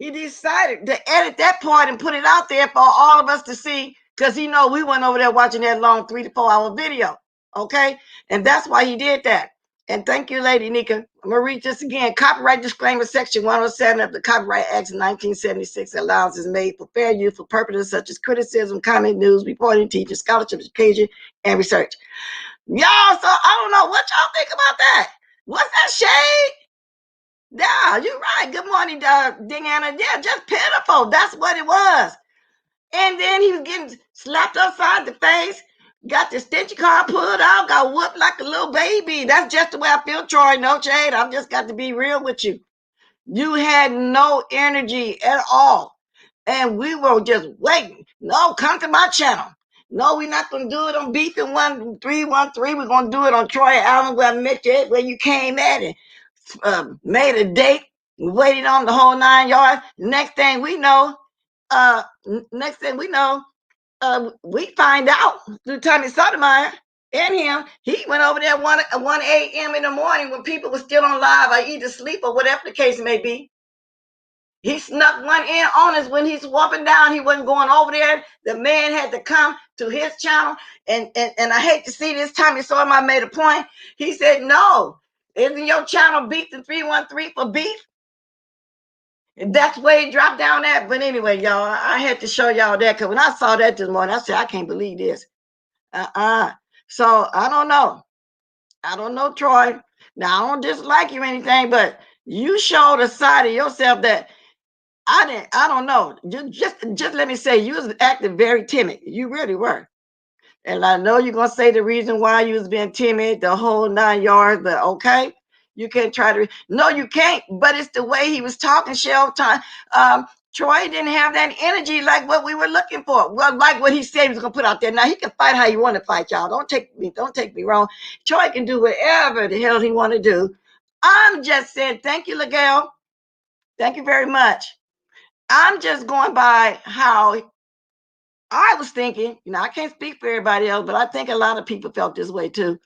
[SPEAKER 1] to edit that part and put it out there for all of us to see, because he know we went over there watching that long 3 to 4 hour video. Okay? And that's why he did that. And thank you, Lady Nika. I'm going to read this again. Copyright disclaimer, section 107 of the Copyright Act of 1976. Allowance is made for fair use for purposes such as criticism, comment, news, reporting, teaching, scholarship, education, and research. Y'all, so I don't know what y'all think about that. What's that shade? Yeah, you're right. Good morning, Ding Anna. Yeah, just pitiful. That's what it was. And then he was getting slapped upside the face. Got the stitchy car pulled out, got whooped like a little baby. That's just the way I feel, Troy. No shade. I've just got to be real with you. You had no energy at all. And we were just waiting. No, come to my channel. No, we're not going to do it on Beefing 1313. We're going to do it on Troy Allen, where I met you, where you came at it. Made a date, waited on the whole 9 yards. Next thing we know, we find out through Tommy Sotomayor and him, he went over there 1 a.m. in the morning when people were still on live or either sleep or whatever the case may be. He snuck one in on us when he's walking down. He wasn't going over there. The man had to come to his channel. And I hate to see this. Tommy Sotomayor made a point. He said, no, isn't your channel Beefing 313 for beef? And that's where he dropped down at. But anyway, y'all, I had to show y'all that, because when I saw that this morning, I said, I can't believe this. So I don't know. I don't know, Troy. Now, I don't dislike you or anything, but you showed a side of yourself that I don't know. Just let me say, you was acting very timid. You really were. And I know you're going to say the reason why you was being timid, the whole 9 yards, but okay. You can't try to, no, you can't, but it's the way he was talking, Shell time. Troy didn't have that energy like what we were looking for. Well, like what he said he was going to put out there. Now, he can fight how you want to fight, y'all. Don't take me wrong. Troy can do whatever the hell he want to do. I'm just saying, thank you, Ligel. Thank you very much. I'm just going by how I was thinking. You know, I can't speak for everybody else, but I think a lot of people felt this way too,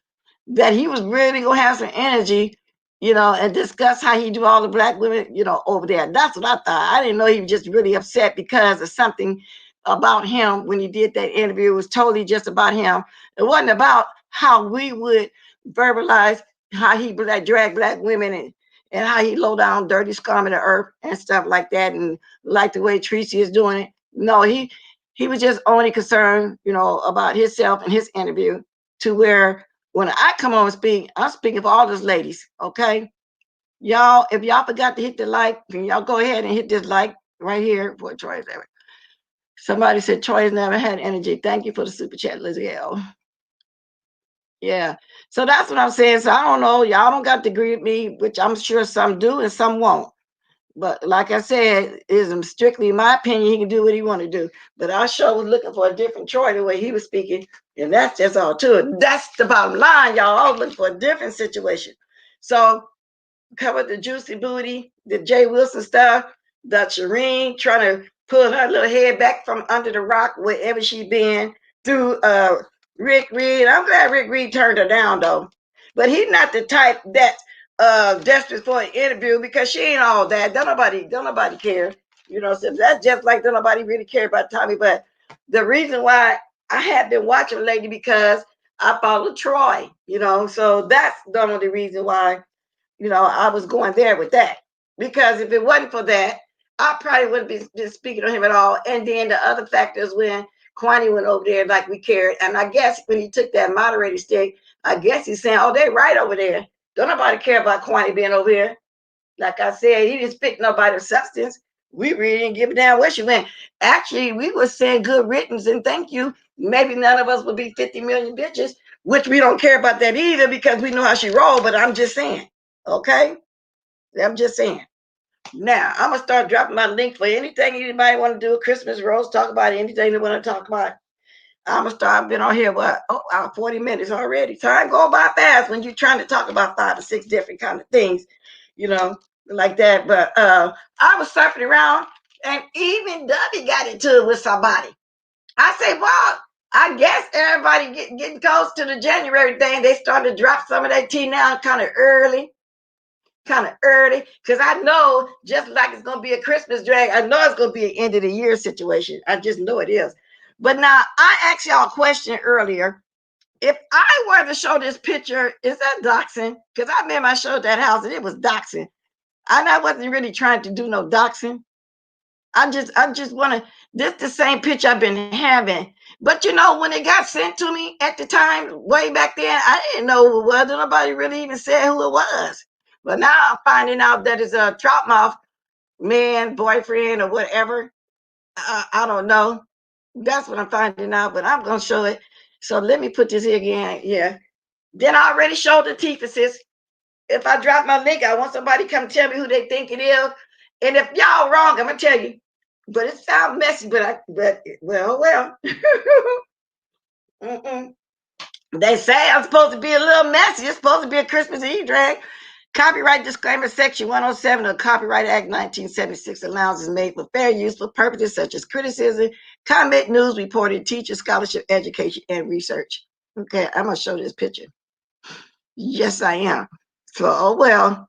[SPEAKER 1] that he was really going to have some energy, you know, and discuss how he do all the black women, you know, over there. That's what I thought. I didn't know he was just really upset because of something about him when he did that interview. It was totally just about him. It wasn't about how we would verbalize how he drag black women and how he low down dirty scum of the earth and stuff like that, and like the way Tracy is doing it. No, he was just only concerned, you know, about himself and his interview, to where when I come on and speak, I'm speaking for all those ladies, okay? Y'all, if y'all forgot to hit the like, can y'all go ahead and hit this like right here for Troy's ever. Somebody said Troy's never had energy. Thank you for the super chat, Lizzie L. Yeah, so that's what I'm saying. So I don't know. Y'all don't got to agree with me, which I'm sure some do and some won't. But like I said, it's strictly my opinion. He can do what he want to do. But I sure was looking for a different Troy the way he was speaking. And that's just all to it. That's the bottom line, y'all. I was looking for a different situation. So covered the juicy booty, the Jay Wilson stuff, the Shireen trying to pull her little head back from under the rock wherever she been, through Rick Reed. I'm glad Rick Reed turned her down though. But he's not the type that desperate for an interview, because she ain't all that. Don't nobody care. So that's just like nobody really care about Tommy. But the reason why I have been watching lately because I follow Troy, so that's the only reason why, I was going there with that. Because if it wasn't for that, I probably wouldn't be just speaking to him at all. And then the other factor is when Kwani went over there like we cared. And I guess when he took that moderator stick, I guess he's saying, oh, they right over there. Don't nobody care about Kwani being over here. Like I said, he didn't speak nobody's substance. We really didn't give a damn where she went. Actually, we were saying good riddance and thank you. Maybe none of us would be 50 million bitches, which we don't care about that either because we know how she rolled, but I'm just saying, okay? I'm just saying. Now, I'm going to start dropping my link for anything anybody want to do, Christmas rolls, talk about anything they want to talk about. I'm going to start, I've been on here, 40 minutes already. Time go by fast when you're trying to talk about 5 to 6 different kind of things, like that. But I was surfing around and even Dubby got into it with somebody. I say, well, I guess everybody getting close to the January thing. They started to drop some of that tea now kind of early. Because I know just like it's going to be a Christmas drag, I know it's going to be an end of the year situation. I just know it is. But now I asked y'all a question earlier. If I were to show this picture, is that doxing? Because I remember I showed that house and it was doxing. I wasn't really trying to do no doxing. I just want to, this the same picture I've been having. But when it got sent to me at the time, way back then, I didn't know who it was. Nobody really even said who it was. But now I'm finding out that it's a troutmouth man, boyfriend, or whatever. I don't know. That's what I'm finding out, but I'm going to show it. So let me put this here again. Yeah. Then I already showed the teephasis. If I drop my link, I want somebody to come tell me who they think it is. And if y'all wrong, I'm going to tell you. But it sounds messy, well. They say I'm supposed to be a little messy. It's supposed to be a Christmas Eve drag. Copyright disclaimer section 107 of Copyright Act 1976 allowances made for fair use for purposes such as criticism, comment, news, reporting, teaching, scholarship, education, and research. Okay, I'm going to show this picture. Yes, I am. So, oh well.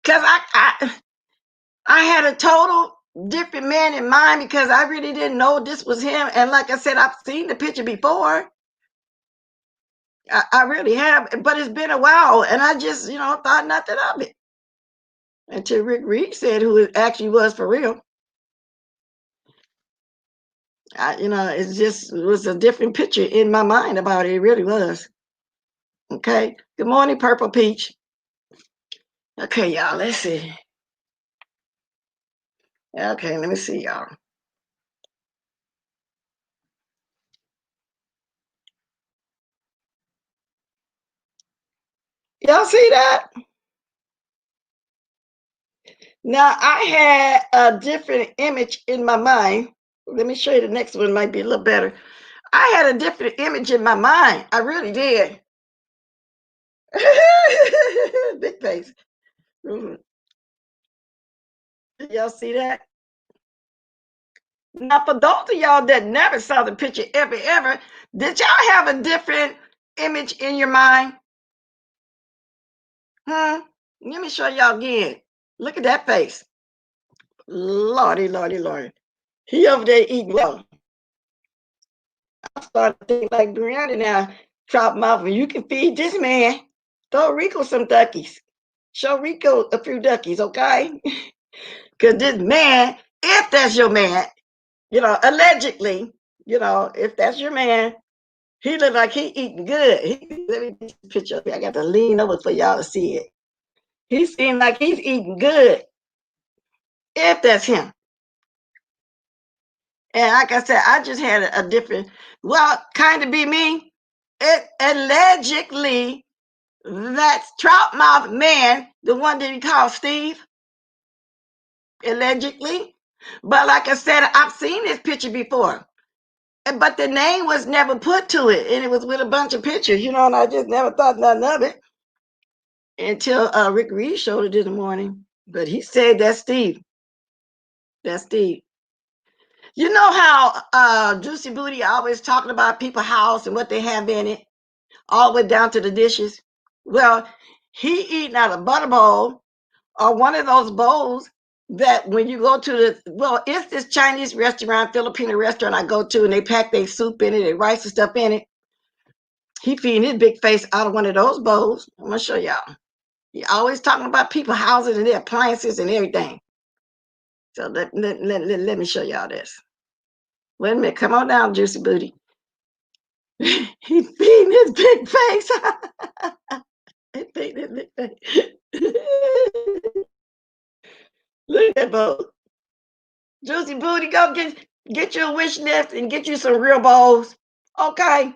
[SPEAKER 1] Because I had a total different man in mind because I really didn't know this was him. And like I said, I've seen the picture before. I really have, but it's been a while. And I just, thought nothing of it. Until Rick Reed said who it actually was for real. It was a different picture in my mind about it. It really was. Okay. Good morning, Purple Peach. Okay, y'all, let's see. Okay, let me see, y'all. Y'all see that? Now, I had a different image in my mind. Let me show you the next one, might be a little better. I had a different image in my mind. I really did. Big face. Y'all see that? Now, for those of y'all that never saw the picture ever, did y'all have a different image in your mind? Let me show y'all again. Look at that face. Lordy. He over there eating well. I started to think like Brianna now. Chop mouth, and you can feed this man. Throw Rico some duckies. Show Rico a few duckies, okay? Because this man, if that's your man, allegedly, if that's your man, he look like he eating good. Let me get the picture up here. I got to lean over for y'all to see it. He seems like he's eating good. If that's him. And like I said, I just had a different, kind of be me. It allegedly, that's Troutmouth man, the one that he called Steve, allegedly. But like I said, I've seen this picture before. But the name was never put to it. And it was with a bunch of pictures, and I just never thought nothing of it until Rick Reed showed it in the morning. But he said that's Steve. That's Steve. You know how Juicy Booty always talking about people's house and what they have in it, all the way down to the dishes? Well, he eating out a butter bowl or one of those bowls that when you go to the, well, it's this Chinese restaurant, Filipino restaurant I go to, and they pack their soup in it, their rice and stuff in it. He feeding his big face out of one of those bowls. I'm gonna show y'all. He always talking about people houses and their appliances and everything. So let me show y'all this. Wait a minute, come on down, Juicy Booty. He feeding his big face. He feeding his big face. Look at that bowl. Juicy Booty, go get you a wish list and get you some real bowls. Okay.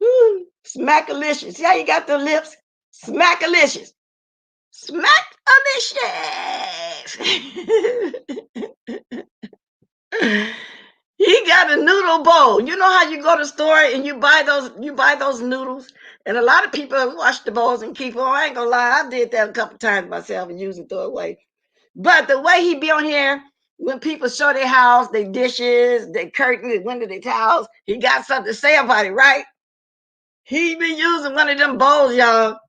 [SPEAKER 1] Woo. Smackalicious. See how you got the lips? Smackalicious. Smackalicious. He got a noodle bowl. You know how you go to the store and you buy those noodles? And a lot of people wash the bowls and keep them. I ain't gonna lie, I did that a couple times myself and usually throw it away. But the way he be on here, when people show their house, their dishes, their curtains, their window, their towels, he got something to say about it, right? He be using one of them bowls, y'all.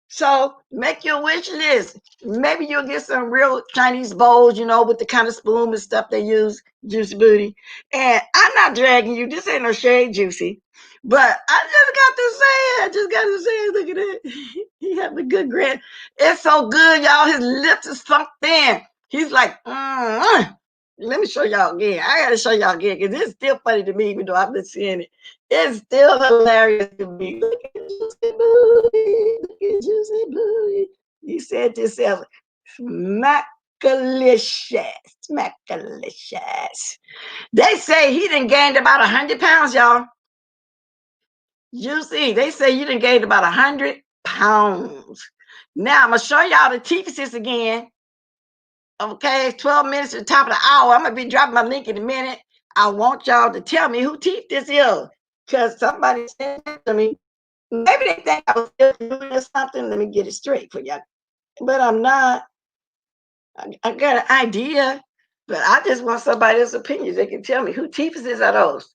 [SPEAKER 1] So make your wish list. Maybe you'll get some real Chinese bowls, with the kind of spoon and stuff they use, Juicy Booty. And I'm not dragging you. This ain't no shade, Juicy. But I just got to say it. Look at that. He have a good grin. It's so good, y'all. His lips is sunk thin. He's like, Let me show y'all again. I got to show y'all again because it's still funny to me, even though I've been seeing it. It's still hilarious to me. Look at Juicy Booty. Look at Juicy Booty. He said to himself, smackalicious. Smackalicious. They say he done gained about 100 pounds, y'all. Juicy, they say you done gained about 100 pounds. Now, I'm going to show y'all the teeth again. Okay, it's 12 minutes to the top of the hour. I'm going to be dropping my link in a minute. I want y'all to tell me who teeth this is. Because somebody said to me, maybe they think I was still doing something. Let me get it straight for y'all. But I'm not. I got an idea. But I just want somebody else's opinion. They can tell me who teeth is are those.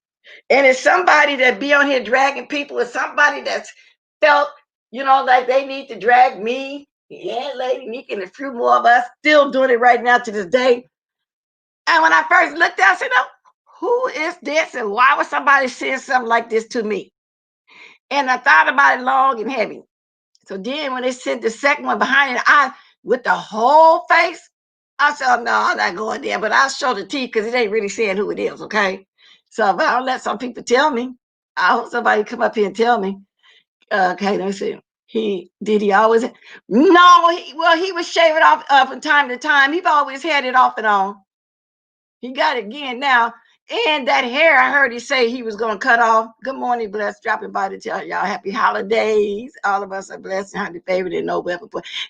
[SPEAKER 1] And it's somebody that be on here dragging people. It's somebody that's felt, like they need to drag me. Yeah, Lady Nika and a few more of us still doing it right now to this day. And when I first looked at it, I said, no, who is this? And why would somebody say something like this to me? And I thought about it long and heavy. So then when they sent the second one behind it, with the whole face, I said, oh, no, I'm not going there. But I'll show the teeth because it ain't really saying who it is, okay? So if I'll let some people tell me, I hope somebody come up here and tell me. Okay, let me see. He always? No, he was shaving off from time to time. He's always had it off and on. He got it again now. And that hair, I heard he say he was going to cut off. Good morning, blessed. Dropping by to tell y'all happy holidays. All of us are blessed and highly favored and no weapon.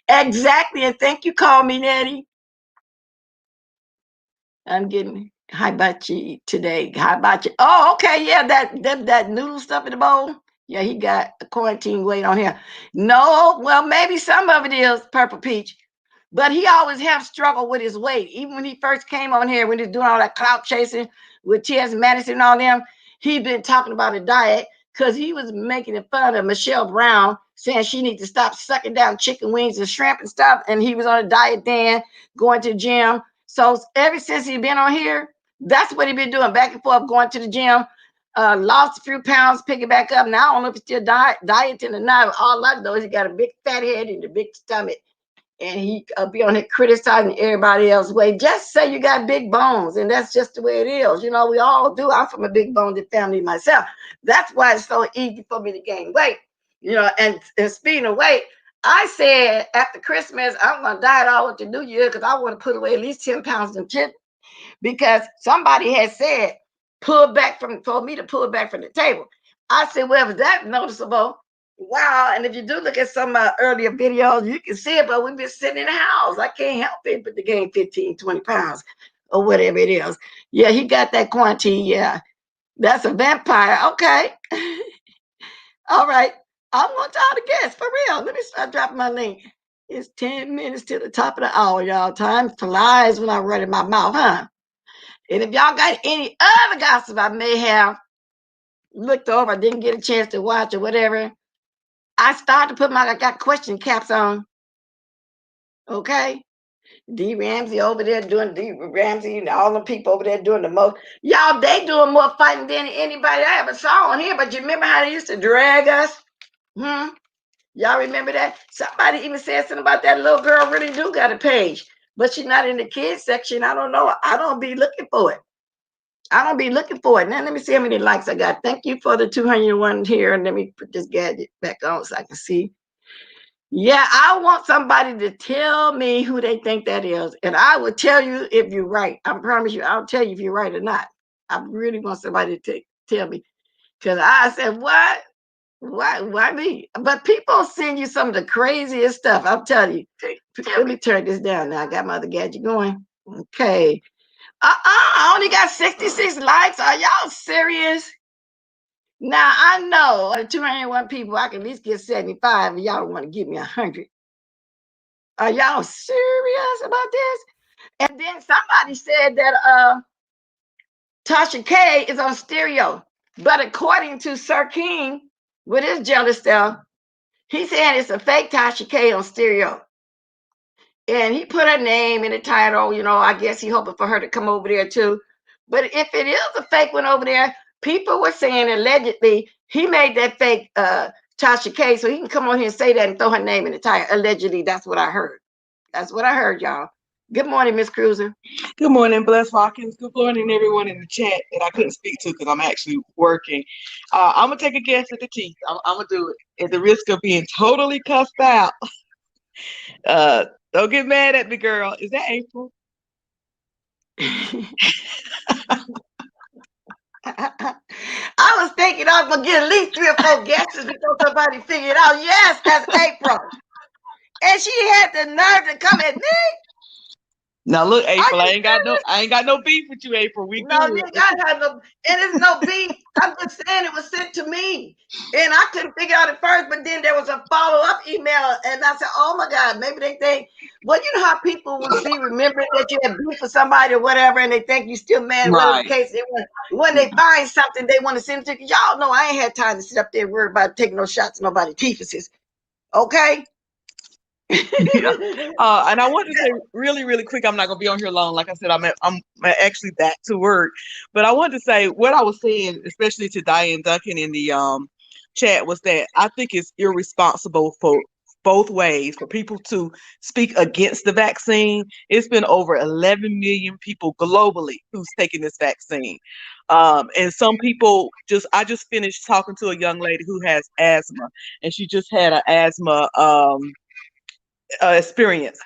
[SPEAKER 1] Exactly. And thank you, Call Me Nettie. I'm getting hibachi today. Hibachi. Oh, okay. Yeah, that noodle stuff in the bowl. Yeah, he got a quarantine weight on here. No, well, maybe some of it is Purple Peach. But he always have struggled with his weight. Even when he first came on here, when he was doing all that clout chasing with T.S. Madison and all them, he'd been talking about a diet because he was making fun of Michelle Brown, saying she needs to stop sucking down chicken wings and shrimp and stuff. And he was on a diet then, going to the gym. So ever since he's been on here, that's what he's been doing, back and forth, going to the gym. Lost a few pounds, pick it back up. Now I don't know if he's still dieting or not. All I know is he got a big fat head and a big stomach. And he be on here criticizing everybody else's weight. Just say you got big bones, and that's just the way it is. We all do. I'm from a big boned family myself. That's why it's so easy for me to gain weight. And speaking of weight, I said after Christmas, I'm going to diet all with the New Year because I want to put away at least 10 pounds in chip, because somebody had said, for me to pull back from the table. I said, well, was that noticeable? Wow. And if you do look at some earlier videos, you can see it, but we've been sitting in the house. I can't help it but to gain 15, 20 pounds or whatever it is. Yeah, he got that quarantine. Yeah, that's a vampire. Okay. All right. I want y'all to guess for real. Let me start dropping my link. It's 10 minutes to the top of the hour, y'all. Time flies when I run in my mouth, huh? And if y'all got any other gossip I may have looked over, I didn't get a chance to watch or whatever, I started to put I got question caps on. Okay. D. Ramsey over there doing D. Ramsey and all the people over there doing the most. Y'all, they doing more fighting than anybody I ever saw on here. But you remember how they used to drag us? Y'all remember that? Somebody even said something about that little girl really do got a page, but she's not in the kids section. I don't know. I don't be looking for it. I don't be looking for it. Now let me see how many likes I got. Thank you for the 201 here. And let me put this gadget back on so I can see. Yeah, I want somebody to tell me who they think that is. And I will tell you if you're right. I promise you, I'll tell you if you're right or not. I really want somebody to tell me. Because I said, what? Why me? But people send you some of the craziest stuff. I'm telling you. Let me turn this down now. I got my other gadget going. Okay. I only got 66 likes. Are y'all serious? Now I know the 201 people, I can at least get 75, and y'all want to give me 100. Are y'all serious about this? And then somebody said that Tasha K is on stereo. But according to Sir King, with his jealous stuff, he said it's a fake Tasha K on stereo. And he put her name in the title, I guess he hoping for her to come over there too. But if it is a fake one over there, people were saying allegedly he made that fake Tasha K so he can come on here and say that and throw her name in the title. Allegedly, that's what I heard. That's what I heard, y'all. Good morning, Miss Cruiser.
[SPEAKER 4] Good morning, Bless Watkins. Good morning, everyone in the chat that I couldn't speak to because I'm actually working. I'm going to take a guess at the teeth. I'm going to do it at the risk of being totally cussed out. Don't get mad at me, girl. Is that April?
[SPEAKER 1] I was thinking I was going to get at least 3 or 4 guesses before somebody figured out, yes, that's April. And she had the nerve to come at me.
[SPEAKER 4] Now look, April, I ain't got no beef with you, April. We
[SPEAKER 1] no,
[SPEAKER 4] good.
[SPEAKER 1] you got to have no, and it's no beef. I'm just saying it was sent to me, and I couldn't figure out at first. But then there was a follow-up email, and I said, "Oh my God, maybe they think." Well, you know how people would be remembering that you had beef with somebody or whatever, and they think you still mad. Whatever the case, when they find something, they want to send it to you. Y'all know I ain't had time to sit up there and worry about taking no shots at nobody teethuses. Okay.
[SPEAKER 4] Yeah. And I want to say really, really quick, I'm not going to be on here long. Like I said, I'm actually back to work. But I wanted to say what I was saying, especially to Diane Duncan in the chat, was that I think it's irresponsible for both ways for people to speak against the vaccine. It's been over 11 million people globally who's taken this vaccine. And some people I just finished talking to a young lady who has asthma, and she just had an asthma experience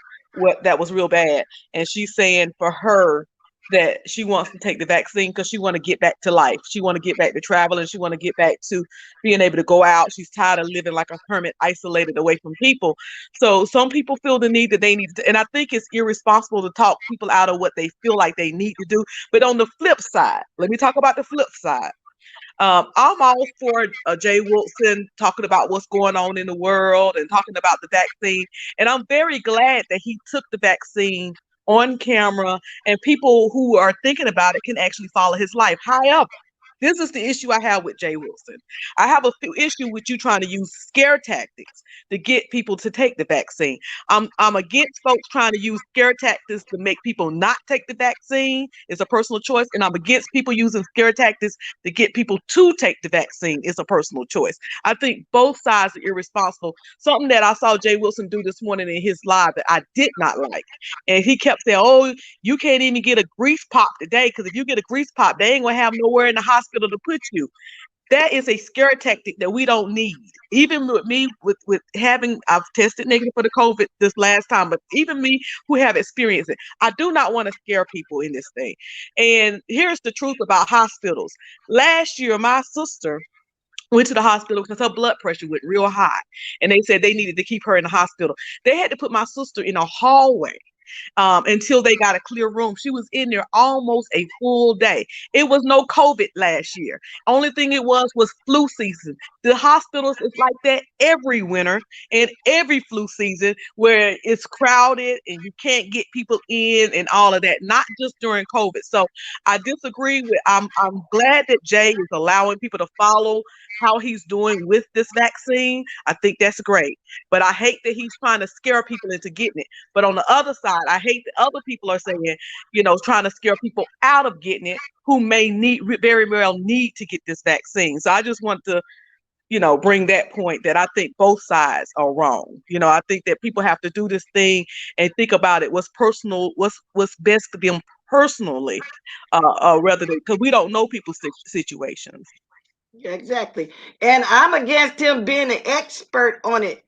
[SPEAKER 4] that was real bad, and she's saying for her that she wants to take the vaccine because she want to get back to life. She want to get back to travel, and she want to get back to being able to go out. She's tired of living like a hermit, isolated away from people. So some people feel the need that they need to, and I think it's irresponsible to talk people out of what they feel like they need to do. But on the flip side, let me talk about the flip side. I'm all for Jay Wilson talking about what's going on in the world and talking about the vaccine. And I'm very glad that he took the vaccine on camera and people who are thinking about it can actually follow his life. However, this is the issue I have with Jay Wilson. I have a issue with you trying to use scare tactics to get people to take the vaccine. I'm against folks trying to use scare tactics to make people not take the vaccine. It's a personal choice. And I'm against people using scare tactics to get people to take the vaccine. It's a personal choice. I think both sides are irresponsible. Something that I saw Jay Wilson do this morning in his live that I did not like. And he kept saying, oh, you can't even get a grease pop today because if you get a grease pop, they ain't going to have nowhere in the hospital to put you. That is a scare tactic that we don't need. Even with me, with having, I've tested negative for the COVID this last time, but even me who have experienced it, I do not want to scare people in this thing. And here's the truth about hospitals. Last year, my sister went to the hospital because her blood pressure went real high. And they said they needed to keep her in the hospital. They had to put my sister in a hallway until they got a clear room. She was in there almost a full day. It was no COVID last year. Only thing it was flu season. The hospitals is like that every winter and every flu season where it's crowded and you can't get people in and all of that, not just during COVID. So I disagree with, I'm glad that Jay is allowing people to follow how he's doing with this vaccine. I think that's great. But I hate that he's trying to scare people into getting it. But on the other side, side. I hate that other people are saying, trying to scare people out of getting it who may very well need to get this vaccine. So I just want to, bring that point that I think both sides are wrong. I think that people have to do this thing and think about it. What's personal, what's best for them personally, rather than, because we don't know people's situations.
[SPEAKER 1] Yeah, exactly. And I'm against him being an expert on it.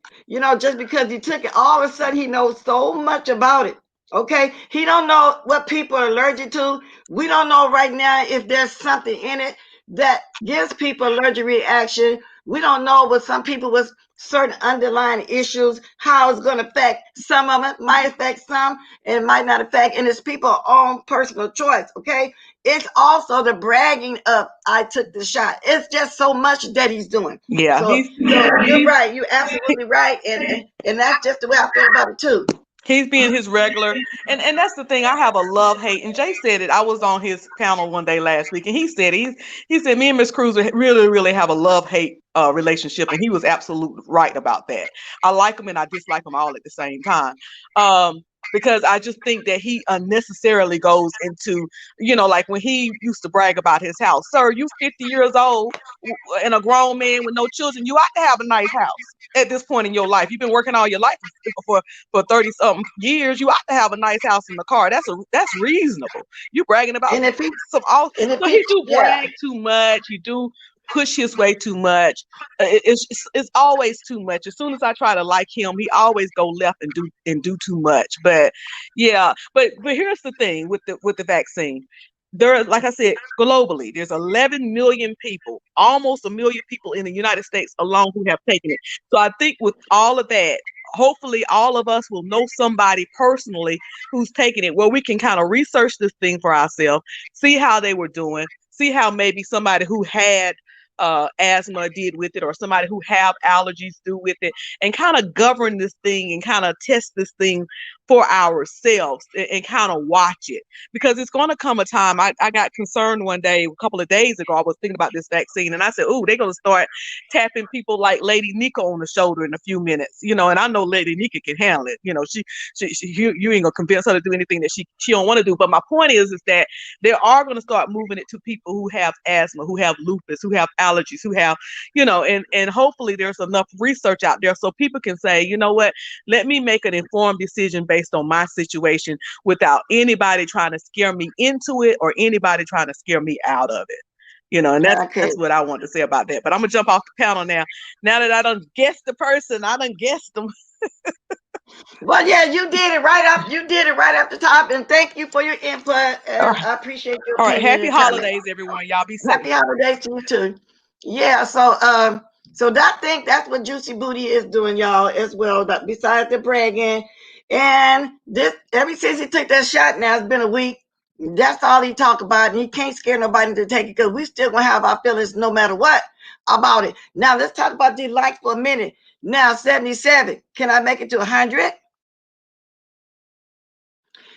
[SPEAKER 1] Just because he took it, all of a sudden he knows so much about it. Okay. He don't know what people are allergic to. We don't know right now if there's something in it that gives people allergic reaction. We don't know what some people with certain underlying issues, how it's going to affect some of it, might affect some, and might not affect, and it's people's own personal choice. Okay. It's also the bragging of I took the shot. It's just so much that he's doing.
[SPEAKER 4] Yeah,
[SPEAKER 1] So you're right. You're absolutely right. And that's just the way I feel about it too.
[SPEAKER 4] he's being his regular, and that's the thing. I have a love hate, and Jay said it. I was on his panel one day last week, and he said he said me and Miss Cruz really really have a love hate relationship, and he was absolutely right about that. I like him and I dislike him all at the same time. Because I just think that he unnecessarily goes into, like when he used to brag about his house. Sir, you 50 years old and a grown man with no children. You ought to have a nice house at this point in your life. You've been working all your life for 30 something years. You ought to have a nice house and a car. That's reasonable. You bragging about
[SPEAKER 1] And if he,
[SPEAKER 4] some all.
[SPEAKER 1] and if
[SPEAKER 4] So he do
[SPEAKER 1] yeah.
[SPEAKER 4] brag too much. He do push his way too much. It's always too much. As soon as I try to like him, he always go left and do too much. But yeah, but here's the thing with the vaccine. There, like I said, globally, there's 11 million people, almost a million people in the United States alone who have taken it. So I think with all of that, hopefully all of us will know somebody personally who's taken it, where we can kind of research this thing for ourselves, see how they were doing, see how maybe somebody who had asthma did with it, or somebody who have allergies do with it, and kind of govern this thing and kind of test this thing for ourselves, and kind of watch it, because it's going to come a time. I got concerned one day, a couple of days ago. I was thinking about this vaccine, and I said, "Oh, they're going to start tapping people like Lady Nika on the shoulder in a few minutes," and I know Lady Nika can handle it. You ain't gonna convince her to do anything that she don't want to do. But my point is that they are going to start moving it to people who have asthma, who have lupus, who have allergies, who have, and hopefully there's enough research out there so people can say, you know what, let me make an informed decision based on my situation without anybody trying to scare me into it or anybody trying to scare me out of it. And that's what I want to say about that. But I'm gonna jump off the panel now. Now that I done guessed the person, I done guessed them.
[SPEAKER 1] Well, yeah, you did it right up. You did it right up the top, and thank you for your input. And I appreciate your
[SPEAKER 4] all right.
[SPEAKER 1] opinion.
[SPEAKER 4] Happy holidays, everyone. Y'all be safe.
[SPEAKER 1] Happy holidays to you too. Yeah. So, I think that's what Juicy Booty is doing, y'all, as well. That besides the bragging, and this ever since he took that shot, now it's been a week. That's all he talk about, and he can't scare nobody to take it because we still gonna have our feelings no matter what about it. Now let's talk about the likes for a minute. Now 77. Can I make it to 100?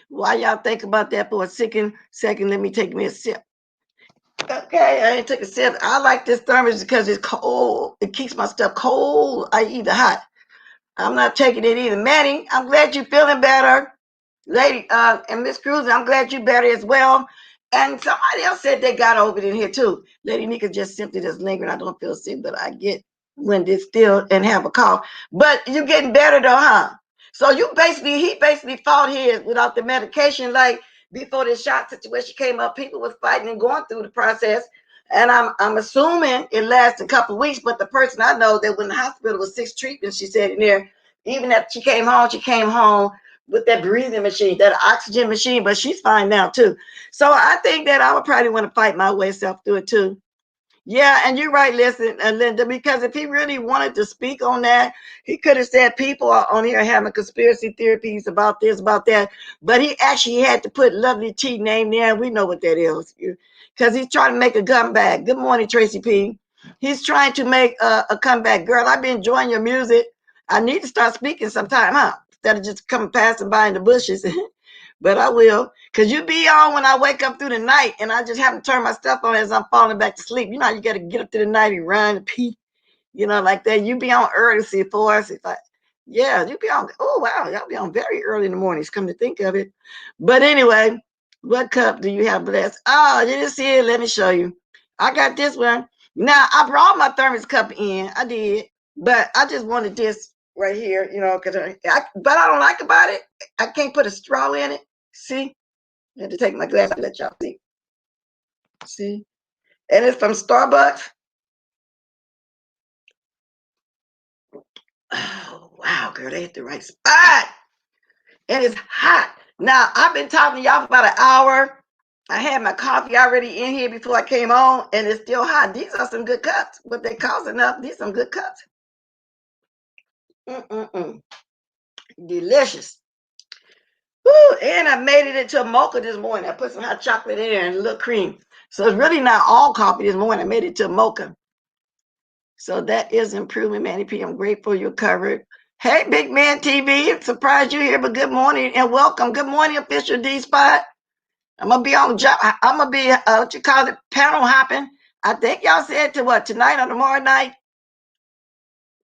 [SPEAKER 1] While y'all think about that for a second, let me take me a sip. Okay, I ain't took a sip. I like this thermos because it's cold. It keeps my stuff cold. I eat it hot. I'm not taking it either. Manny, I'm glad you're feeling better. Lady, and Miss Cruz, I'm glad you better as well. And somebody else said they got over it in here too. Lady Nika just simply just lingering. I don't feel sick, but I get when it's still and have a cough. But you getting better though, huh? So he basically fought his without the medication. Like before this shot situation came up, people was fighting and going through the process. And I'm assuming it lasts a couple of weeks. But the person I know that went in the hospital with 6 treatments, she said in there, even after she came home with that breathing machine, that oxygen machine, but she's fine now too. So I think that I would probably want to fight my way self through it too. Yeah, and you're right, listen, Linda, because if he really wanted to speak on that, he could have said people are on here having conspiracy theories about this, about that. But he actually had to put Lovely T name there, and we know what that is. Because he's trying to make a comeback. Good morning, Tracy P. He's trying to make a comeback. Girl, I've been enjoying your music. I need to start speaking sometime, huh? Instead of just coming passing by in the bushes. But I will, because you be on when I wake up through the night, and I just haven't turned my stuff on as I'm falling back to sleep. You know, you got to get up through the night and run and pee, like that. You be on early for us. Yeah, you be on. Oh wow, y'all be on very early in the mornings. Come to think of it, but anyway, what cup do you have blessed? Oh, you didn't see it. Let me show you. I got this one. Now I brought my thermos cup in. I did, but I just wanted this right here. You know, because but I don't like about it. I can't put a straw in it. See, I had to take my glass out to let y'all see. See, and it's from Starbucks. Oh wow, girl, they hit the right spot. And it's hot. Now, I've been talking to y'all for about an hour. I had my coffee already in here before I came on, and it's still hot. These are some good cups. What they cost enough, these are some good cups. Mm-mm-mm. Delicious. Woo, and I made it into a mocha this morning. I put some hot chocolate in there and a little cream. So it's really not all coffee this morning. I made it to a mocha. So that is improvement, Manny P. I'm grateful you're covered. Hey, Big Man TV. Surprised you're here, but good morning and welcome. Good morning, official D Spot. I'm gonna be on job. I'm gonna be what you call it, panel hopping. I think y'all said to what, tonight or tomorrow night.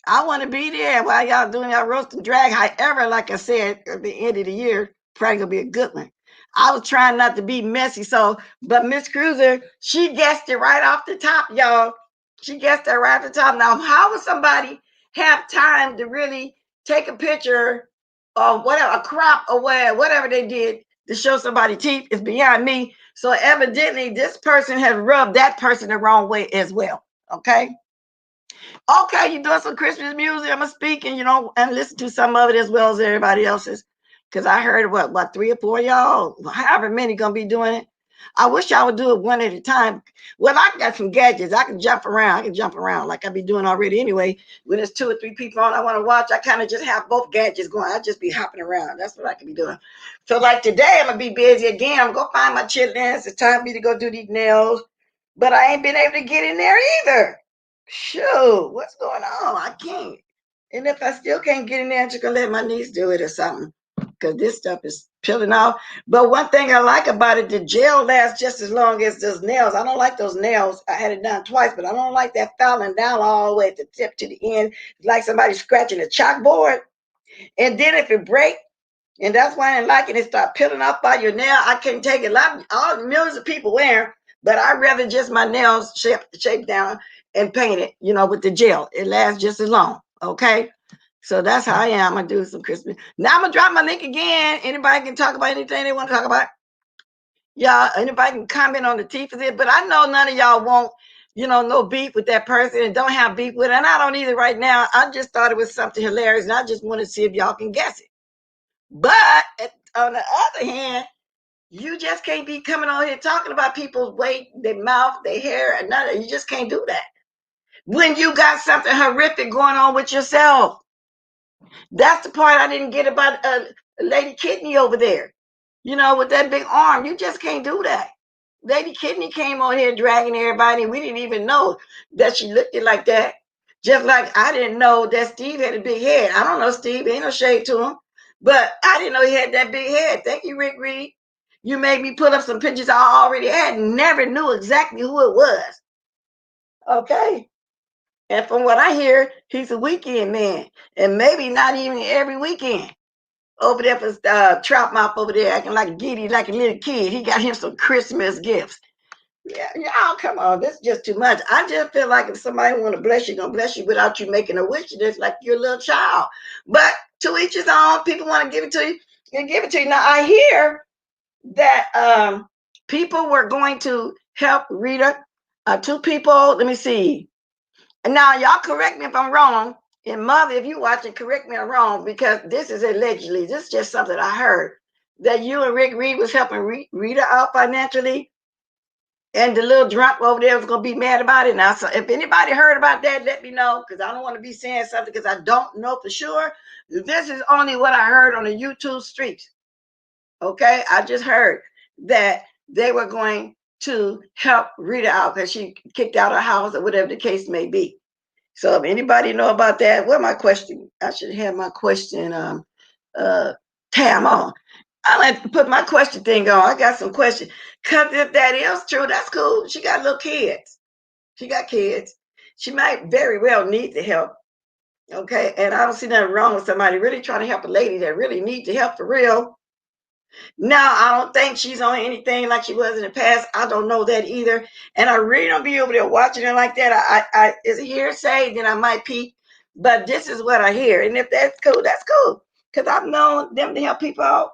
[SPEAKER 1] I want to be there while y'all doing y'all roast and drag. However, like I said, at the end of the year, probably gonna be a good one. I was trying not to be messy, so but Miss Cruiser, she guessed it right off the top, y'all. She guessed it right off the top. Now, how would somebody have time to really take a picture or whatever, a crop or whatever they did to show somebody teeth is beyond me. So evidently, this person has rubbed that person the wrong way as well. Okay. Okay, you're doing some Christmas music. I'm speaking, you know, and listen to some of it as well as everybody else's. Because I heard what 3 or 4 y'all, however many gonna be doing it. I wish y'all would do it one at a time. Well, I got some gadgets. I can jump around. I can jump around like I be doing already anyway. When there's 2 or 3 people on I want to watch, I kind of just have both gadgets going. I just be hopping around. That's what I can be doing. So like today, I'm gonna be busy again. I'm gonna go find my chitlins. It's time for me to go do these nails. But I ain't been able to get in there either. Shoot, what's going on? I can't. And if I still can't get in there, I'm just gonna let my niece do it or something. Because this stuff is peeling off. But one thing I like about it, the gel lasts just as long as those nails. I don't like those nails. I had it done twice, but I don't like that filing down all the way at the tip to the end. It's like somebody scratching a chalkboard. And then if it breaks, and that's why I didn't like it, it start peeling off by your nail. I couldn't take it. All millions of people wearing, but I'd rather just my nails shape down and paint it, you know, with the gel. It lasts just as long. Okay. So that's how I am. I do some Christmas. Now I'm gonna drop my link again. Anybody can talk about anything they want to talk about. Y'all, anybody can comment on the teeth of it, but I know none of y'all want, you know, no beef with that person and don't have beef with it. And I don't either right now. I just thought it was something hilarious and I just want to see if y'all can guess it. But on the other hand, you just can't be coming on here talking about people's weight, their mouth, their hair, and nothing. You just can't do that. When you got something horrific going on with yourself. That's the part I didn't get about Lady Kidney over there. You know, with that big arm, you just can't do that. Lady Kidney came on here dragging everybody, and we didn't even know that she looked it like that. Just like I didn't know that Steve had a big head. I don't know Steve, ain't no shade to him, but I didn't know he had that big head. Thank you, Rick Reed. You made me pull up some pictures I already had, never knew exactly who it was. Okay. And from what I hear, he's a weekend man, and maybe not even every weekend. Over there for Trout Mouth over there acting like a giddy, like a little kid. He got him some Christmas gifts. Yeah, y'all, come on. This is just too much. I just feel like if somebody want to bless you, gonna bless you without you making a wish. It's like you're a little child. But to each his own. People want to give it to you, you give it to you. Now I hear that people were going to help Rita. 2 people. Let me see. And now y'all correct me if I'm wrong. And Mother, if you watching, correct me if I'm wrong, because this is allegedly, this is just something I heard, that you and Rick Reed was helping Rita out financially, and the little drunk over there was going to be mad about it. Now, so if anybody heard about that, let me know, because I don't want to be saying something because I don't know for sure. This is only what I heard on the YouTube streets. Okay, I just heard that they were going to help Rita out because she kicked out her house or whatever the case may be. So if anybody know about that, what my question? I should have my question tab on. I like to put my question thing on. I got some questions. Cause if that is true, that's cool. She got little kids. She got kids. She might very well need the help. Okay, and I don't see nothing wrong with somebody really trying to help a lady that really needs the help for real. Now, I don't think she's on anything like she was in the past. I don't know that either. And I really don't be over there watching her like that. I it's a hearsay, then I might peek. But this is what I hear. And if that's cool, that's cool. Because I've known them to help people out.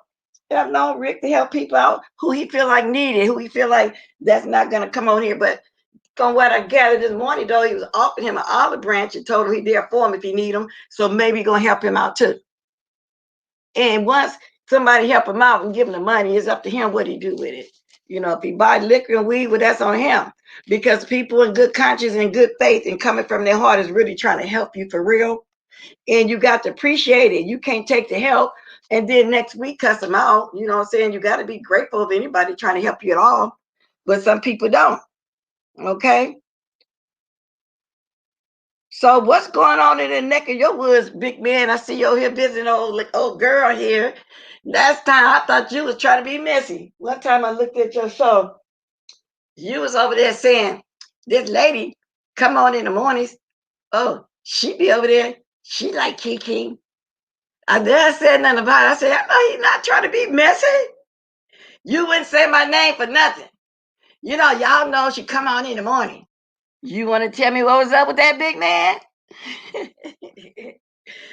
[SPEAKER 1] I've known Rick to help people out who he feel like needed, who he feel like that's not going to come on here. But from what I gathered this morning, though, he was offering him an olive branch and told him he'd there for him if he need him. So maybe he's going to help him out too. And once somebody help him out and give him the money, it's up to him what he do with it. You know, if he buy liquor and weed, well, that's on him. Because people in good conscience and good faith and coming from their heart is really trying to help you for real. And you got to appreciate it. You can't take the help and then next week cuss them out. You know what I'm saying? You got to be grateful of anybody trying to help you at all. But some people don't. Okay. So what's going on in the neck of your woods, big man? I see you here visiting old girl here. Last time I thought you was trying to be messy. One time I looked at your show, you was over there saying, this lady come on in the mornings. Oh, she be over there. She like Kiki. I never said nothing about it. I said, I know he's not trying to be messy. You wouldn't say my name for nothing. You know, y'all know she come on in the morning. You want to tell me what was up with that big man?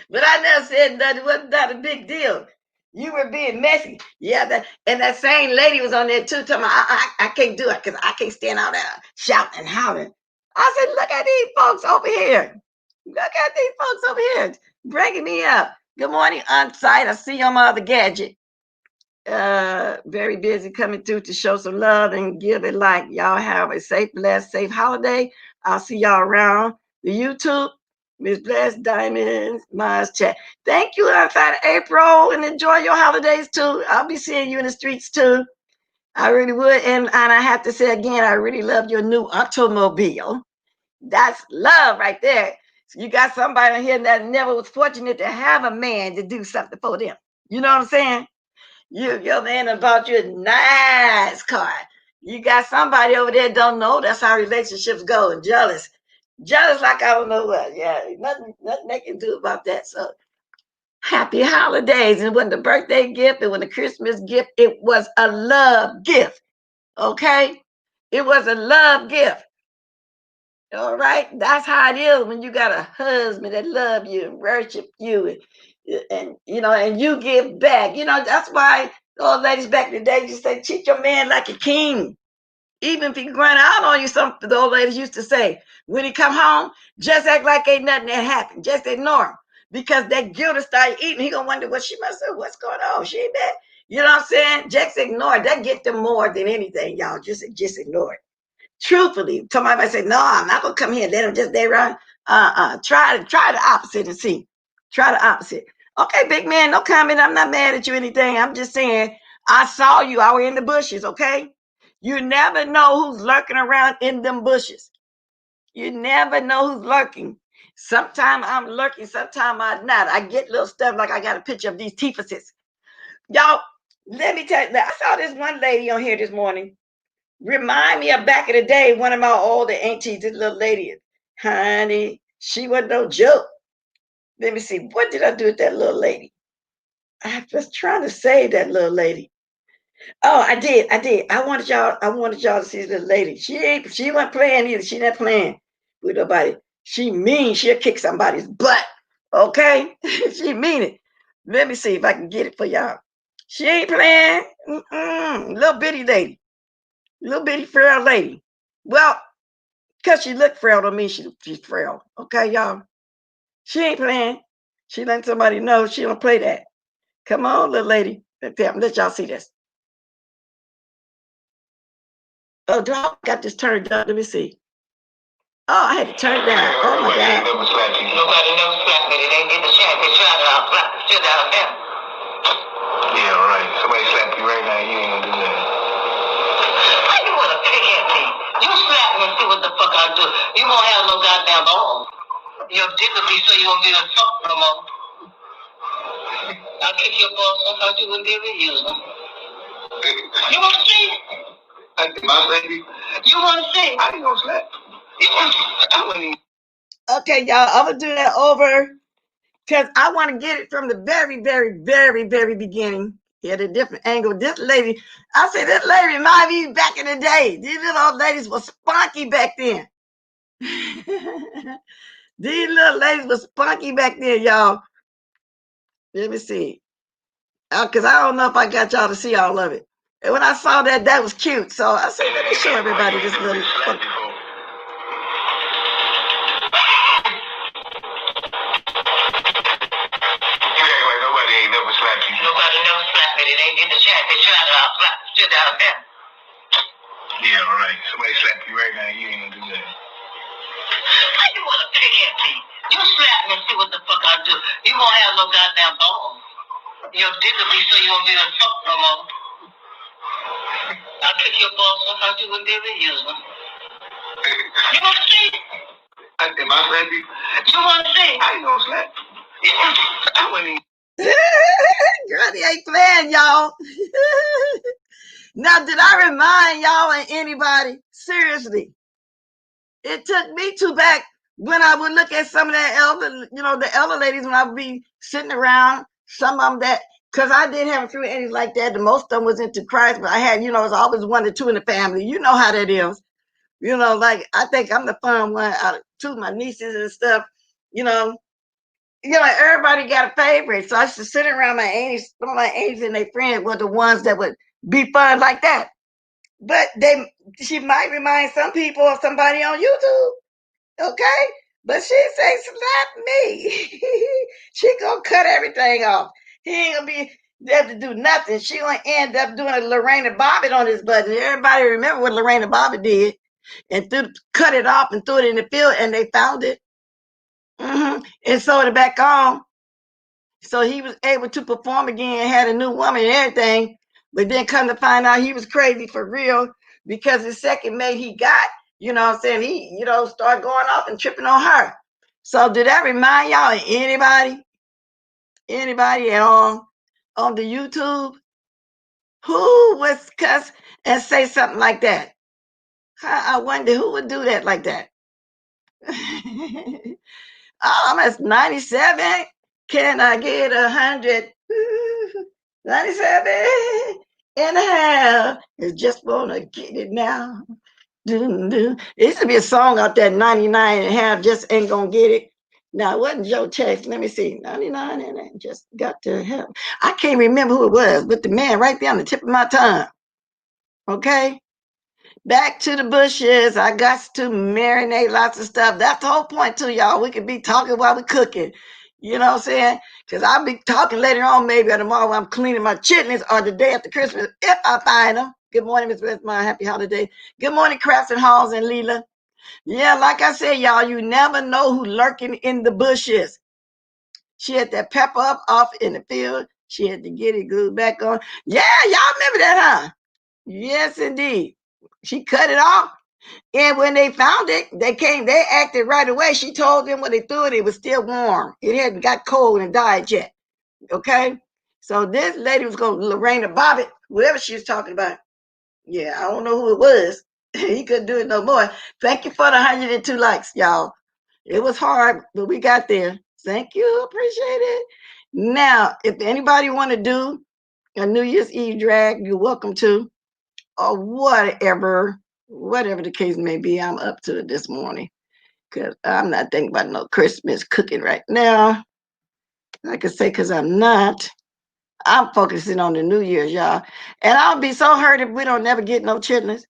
[SPEAKER 1] But I never said that it wasn't that a big deal. You were being messy. Yeah, and that same lady was on there too, telling me, I can't do it because I can't stand out there shouting and hollering. I said, look at these folks over here. Look at these folks over here breaking me up. Good morning, on site. I see you on my other gadget. Very busy coming through to show some love and give it like. Y'all have a safe, blessed, safe holiday. I'll see y'all around the YouTube. Miss Blessed Diamonds, Mars Chat. Thank you, Unsigned April, and enjoy your holidays too. I'll be seeing you in the streets too. I really would. And I have to say again, I really love your new automobile. That's love right there. So you got somebody here that never was fortunate to have a man to do something for them. You know what I'm saying? Your man about you a nice car. You got somebody over there don't know. That's how relationships go. And jealous like I don't know what. Yeah, nothing they can do about that. So happy holidays. And when the birthday gift and when the Christmas gift, it was a love gift. Okay? It was a love gift. All right? That's how it is when you got a husband that love you and worship you and you know, and you give back. You know, that's why old ladies back in the day used to say, treat your man like a king. Even if he grind out on you, some the old ladies used to say, when he come home, just act like ain't nothing that happened. Just ignore him. Because that guilt will start eating. He gonna wonder what she must have, what's going on. She ain't bad. You know what I'm saying? Just ignore it. That get them more than anything, y'all. Just ignore it. Truthfully, somebody might say, no, I'm not gonna come here and let them just they run. Try the opposite and see. Try the opposite. Okay, big man, no comment. I'm not mad at you or anything. I'm just saying I saw you. I were in the bushes, okay? You never know who's lurking around in them bushes. You never know who's lurking. Sometimes I'm lurking, sometimes I'm not. I get little stuff like I got a picture of these teefuses. Y'all, let me tell you, I saw this one lady on here this morning. Remind me of back in the day, one of my older aunties, this little lady. Honey, she wasn't no joke. Let me see, what did I do with that little lady? I was trying to save that little lady. Oh, I did. I wanted y'all to see this little lady. She wasn't playing either. She not playing with nobody. She mean, she'll kick somebody's butt. Okay? She mean it. Let me see if I can get it for y'all. She ain't playing. Little bitty lady. Little bitty frail lady. Well, because she looked frail don't mean she's frail. Okay, y'all? She ain't playing. She letting somebody know she don't play that. Come on, little lady. Let y'all see this. Oh, do I got this turned up? Let me see. Oh, I had to turn it down. Oh my God.
[SPEAKER 2] Nobody never slapped me. They didn't get the chance. They tried to slap the shit out of them. Yeah, right. Somebody slap you right now, you ain't gonna do that. Why you wanna pick at me? You slap me and see what the fuck I do. You won't have no goddamn bone. Your dick will be so you won't be able to fuck no more. I'll kick your balls so hard you wouldn't be able to use them. You wanna see? My baby. You wanna see? I ain't gonna slap. You wanna see?
[SPEAKER 1] Okay, y'all, I'm gonna do that over because I want to get it from the very, very, very, very beginning at a different angle. This lady, I say this lady reminds me back in the day. These little old ladies were spunky back then. These little ladies were spunky back then, y'all. Let me see. Because I don't know if I got y'all to see all of it. And when I saw that, that was cute. So I said, let me show everybody this little.
[SPEAKER 2] Nobody ain't never slapped you. Nobody never slapped me. It ain't in the chat. They tried to slap the shit out of them. Yeah, right. Somebody slapped you right now. You ain't gonna do that. Why you wanna pick at me? You slap me and see what the fuck I do. You won't have no goddamn balls. Your dick will be so you won't be able to fuck no more. I'll kick your balls off out you wouldn't be able to use them. You wanna see? Am I slap you? You wanna see? I ain't gonna slap you. I wouldn't even.
[SPEAKER 1] Girl, ain't playing, y'all. Now, did I remind y'all and anybody? Seriously, it took me to back when I would look at some of that elder, the elder ladies when I would be sitting around, some of them that, because I did have a few aunties like that. The most of them was into Christ, but I had, it was always 1 or 2 in the family. You know how that is. Like I think I'm the fun one out of 2 of my nieces and stuff, everybody got a favorite. So I used to sit around my aunties. Some of my aunties and their friends were the ones that would be fun like that. But she might remind some people of somebody on YouTube, okay? But she say, slap me. She gonna cut everything off. He ain't gonna be able to do nothing. She gonna end up doing a Lorena Bobbitt on his button. Everybody remember what Lorena Bobbitt did and cut it off and threw it in the field, and they found it. And sewed it back on. So he was able to perform again, had a new woman and everything. But then come to find out he was crazy for real because the second mate he got, he, started going off and tripping on her. So did that remind y'all of anybody at all on the YouTube who was cuss and say something like that? I wonder who would do that like that. I'm at 97. Can I get 100? 97 and a half. It's just wanna get it now. It used to be a song out there, 99 and a half, just ain't gonna get it. Now, it wasn't Joe Tex. Let me see. 99 and I just got to have. I can't remember who it was, but the man right there on the tip of my tongue. Okay? Back to the bushes. I got to marinate lots of stuff. That's the whole point too, y'all. We could be talking while we're cooking. You know what I'm saying? Because I'll be talking later on, maybe or tomorrow when I'm cleaning my chitlins or the day after Christmas, if I find them. Good morning, Miss Westmont. Happy holiday. Good morning, Crafts and Halls and Leela. Yeah, like I said, y'all, you never know who's lurking in the bushes. She had that pepper up off in the field. She had to get it glued back on. Yeah, y'all remember that, huh? Yes, indeed. She cut it off. And when they found it, they acted right away. She told them when they threw it, it was still warm. It hadn't got cold and died yet. Okay? So this lady was going to Lorena Bobbitt, whoever she was talking about. Yeah, I don't know who it was. He couldn't do it no more. Thank you for the 102 likes, y'all. It was hard, but we got there. Thank you. Appreciate it. Now, if anybody want to do a New Year's Eve drag, you're welcome to. Or whatever the case may be, I'm up to it this morning because I'm not thinking about no Christmas cooking right now. I can say because I'm not. I'm focusing on the New Year's, y'all. And I'll be so hurt if we don't never get no chitlins.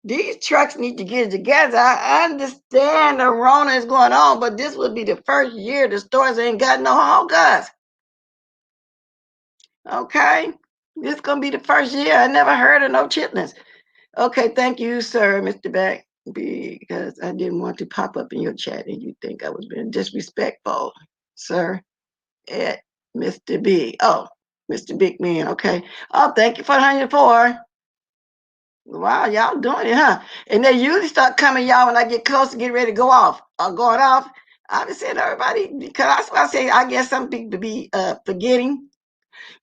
[SPEAKER 1] These trucks need to get it together. I understand the Rona is going on, but this would be the first year the stores ain't got no home goods. Okay? This is going to be the first year. I never heard of no chitlins. Okay, thank you, sir, Mr. Beck, because I didn't want to pop up in your chat and you think I was being disrespectful, sir, at Mr. B. Oh, Mr. Big Man, okay. Oh, thank you for 104. Wow, y'all doing it, huh? And they usually start coming, y'all, when I get close to get ready to go off or going off. I've been saying to everybody, because I say, I guess some people be forgetting.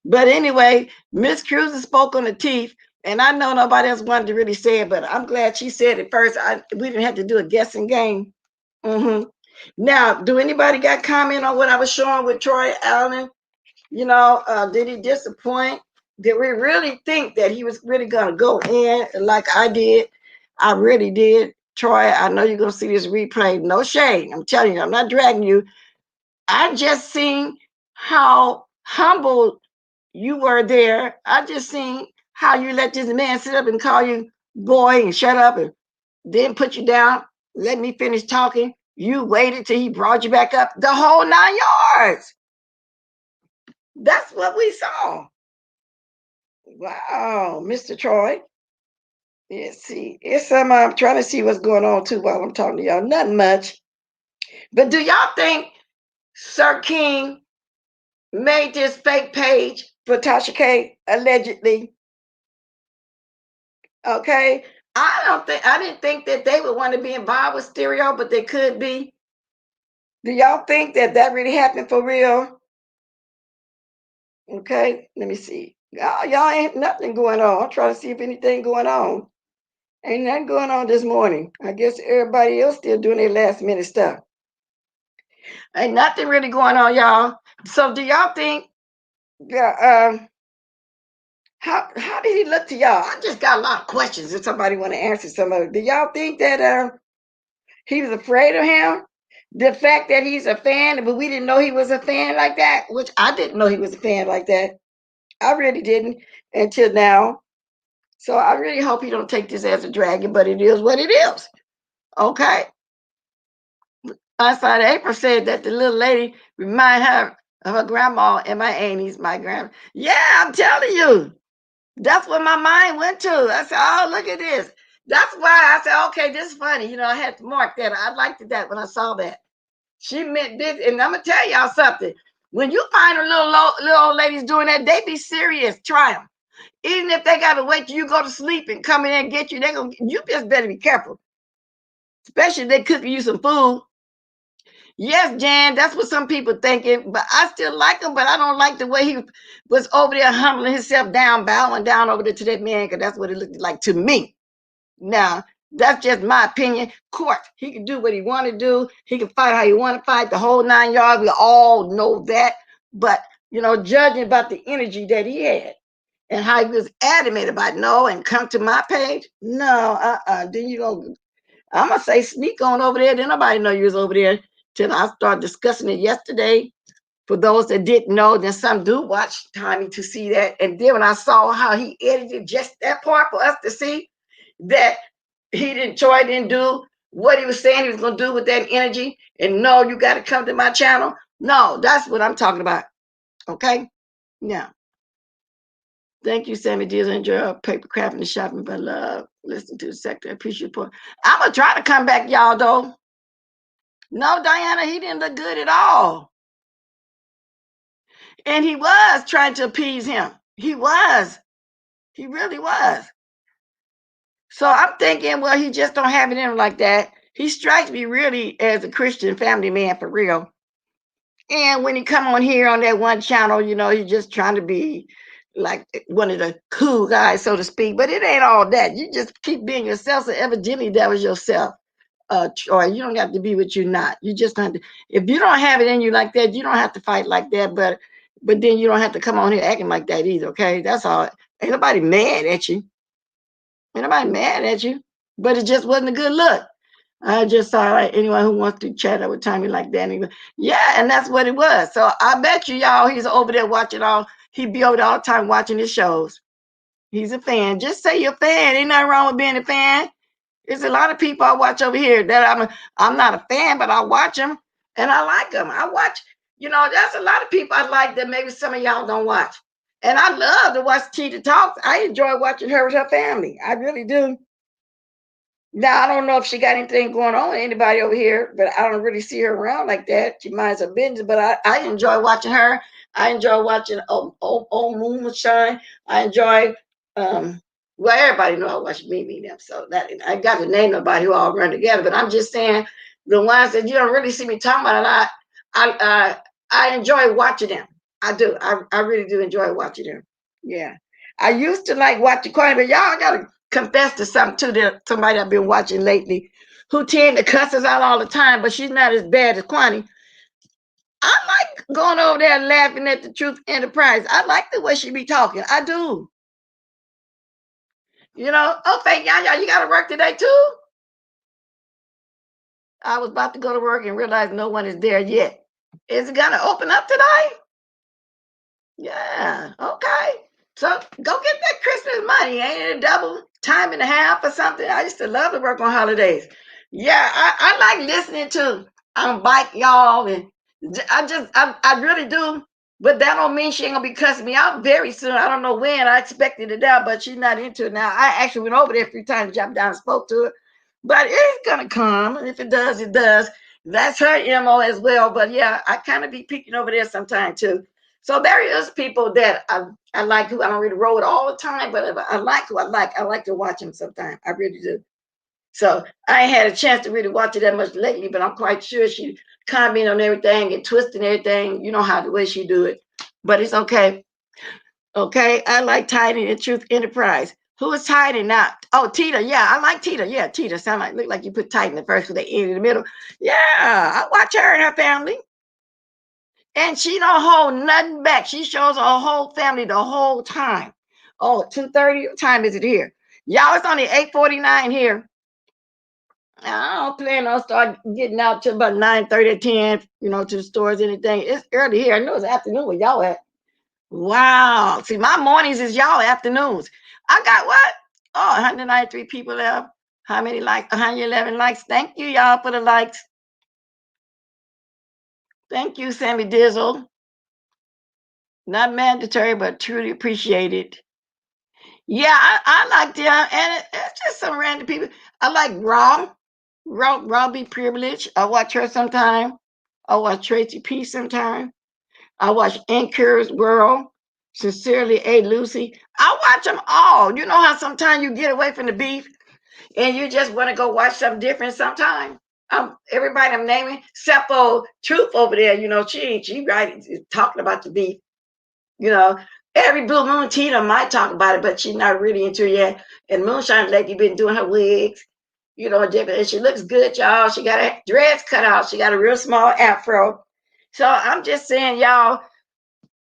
[SPEAKER 1] But anyway, Miss Cruz spoke on the teeth. And I know nobody else wanted to really say it, but I'm glad she said it first. We didn't have to do a guessing game. Now, do anybody got comment on what I was showing with Troy Allen? Did he disappoint? Did we really think that he was really going to go in like I did? I really did. Troy, I know you're going to see this replay. No shade. I'm telling you, I'm not dragging you. I just seen how humble you were there. I just seen how you let this man sit up and call you boy and shut up and then put you down. Let me finish talking. You waited till he brought you back up. The whole 9 yards. That's what we saw. Wow, Mr. Troy. Let's see. I'm trying to see what's going on too while I'm talking to y'all. Nothing much. But do y'all think Sir King made this fake page for Tasha K allegedly? Okay. I didn't think that they would want to be involved with Stereo, but they could be. Do y'all think that really happened for real? Okay, let me see. Y'all ain't nothing going on. I'm trying to see if anything going on. Ain't nothing going on this morning. I guess everybody else still doing their last minute stuff. Ain't nothing really going on, y'all. So do y'all think how did he look to y'all? I just got a lot of questions if somebody want to answer some of it. Do y'all think that he was afraid of him? The fact that he's a fan, but we didn't know he was a fan like that, which I didn't know he was a fan like that. I really didn't until now. So I really hope he don't take this as a dragon, but it is what it is. Okay. I saw April said that the little lady remind her of her grandma and my aunties, my grandma. Yeah, I'm telling you. That's what my mind went to. I said, oh, look at this. That's why I said, okay, this is funny. I had to mark that. I liked that when I saw that. She meant this. And I'm going to tell y'all something. When you find a little old ladies doing that, they be serious. Try them. Even if they got to wait till you go to sleep and come in and get you, you just better be careful. Especially if they cooking you some food. Yes, Jan, that's what some people thinking, but I still like him, but I don't like the way he was over there humbling himself down, bowing down over there to that man, because that's what it looked like to me. Now, that's just my opinion. Of course, he can do what he want to do. He can fight how he want to fight, the whole 9 yards. We all know that. But, judging about the energy that he had and how he was adamant about no and come to my page, no, then I'm going to say sneak on over there. Then nobody know you was over there till I started discussing it yesterday. For those that didn't know, then some do watch Tommy to see that. And then when I saw how he edited just that part for us to see that Troy didn't do what he was saying he was going to do with that energy. And no, you got to come to my channel. No, that's what I'm talking about. Okay? Now, thank you, Sammy Deals. Enjoy paper crafting and shopping, but love. Listen to the sector. I appreciate your support. I'm going to try to come back, y'all, though. No, Diana, he didn't look good at all. And he was trying to appease him. He was. He really was. So I'm thinking, well, he just don't have it in him like that. He strikes me really as a Christian family man for real. And when he come on here on that one channel, he's just trying to be like one of the cool guys, so to speak. But it ain't all that. You just keep being yourself. So evidently that was yourself. Troy, you don't have to be what you're not. You just have to. If you don't have it in you like that, you don't have to fight like that. But then you don't have to come on here acting like that either. Okay, that's all. Ain't nobody mad at you. Ain't nobody mad at you. But it just wasn't a good look. I just saw anyone who wants to chat up with Tommy like that. Yeah, and that's what it was. So I bet you y'all he's over there watching all. He'd be over there all the time watching his shows. He's a fan. Just say you're a fan. Ain't nothing wrong with being a fan. There's a lot of people I watch over here that I'm not a fan, but I watch them and I like them. I watch, there's a lot of people I like that maybe some of y'all don't watch. And I love to watch Chit talk. I enjoy watching her with her family. I really do. Now, I don't know if she got anything going on with anybody over here, but I don't really see her around like that. She minds her business, but I enjoy watching her. I enjoy watching old Moonshine. I enjoy well, everybody know I watch Mimi them, so that I got to name nobody who all run together. But I'm just saying the ones that you don't really see me talking about a lot. I enjoy watching them. I do. I really do enjoy watching them. Yeah. I used to like watching Courtney, but y'all gotta confess to something too. That somebody I've been watching lately. who tend to cuss us out all the time, but she's not as bad as Kwani. I like going over there and laughing at the Truth Enterprise. I like the way she be talking. I do. You know, okay, y'all, you got to work today too? I was about to go to work and realize no one is there yet. Is it going to open up today? Yeah, okay. So go get that Christmas money. Ain't it a double time and a half or something? I used to love to work on holidays. Yeah, I like listening to bike y'all, and I really do. But that don't mean she ain't gonna be cussing me out very soon. I don't know when. I expected it now, but she's not into it now. I actually went over there a few times, jumped down and spoke to her. But it's gonna come. If it does, it does. That's her MO as well. But yeah, I kind of be peeking over there sometime too. So there is people that I like who I don't really roll with all the time, but I like who I like. I like to watch them sometimes. I really do. So I ain't had a chance to really watch it that much lately, but I'm quite sure she comment on everything and twisting everything. You know how the way she do it. But it's okay. Okay. I like Titan and Truth Enterprise. Who is Titan now? Oh, Tita. Yeah, I like Tita. Yeah, Tita. Sound like look like you put Titan at first with the end in the middle. Yeah, I watch her and her family. And she don't hold nothing back. She shows her whole family the whole time. Oh, 2:30. What time is it here? Y'all, it's only 8:49 here. I don't plan on start getting out till about 9:30 or 10, to the stores, anything. It's early here. I know it's afternoon where y'all at. Wow. See, my mornings is y'all afternoons. I got what? Oh, 193 people left. How many likes? 111 likes. Thank you, y'all, for the likes. Thank you, Sammy Dizzle. Not mandatory, but truly appreciated. Yeah, I like them, and it's just some random people. I like Raw be privileged. I watch her sometime. I watch Tracy P sometime. I watch Anchor's World. Sincerely, A Lucy. I watch them all. You know how sometimes you get away from the beef and you just want to go watch something different sometime. Everybody I'm naming, except for Truth over there, she right talking about the beef. You know, every blue moon Tina might talk about it, but she's not really into it yet. And Moonshine Lady been doing her wigs, different. And she looks good, y'all. She got a dress cut out. She got a real small afro. So I'm just saying, y'all.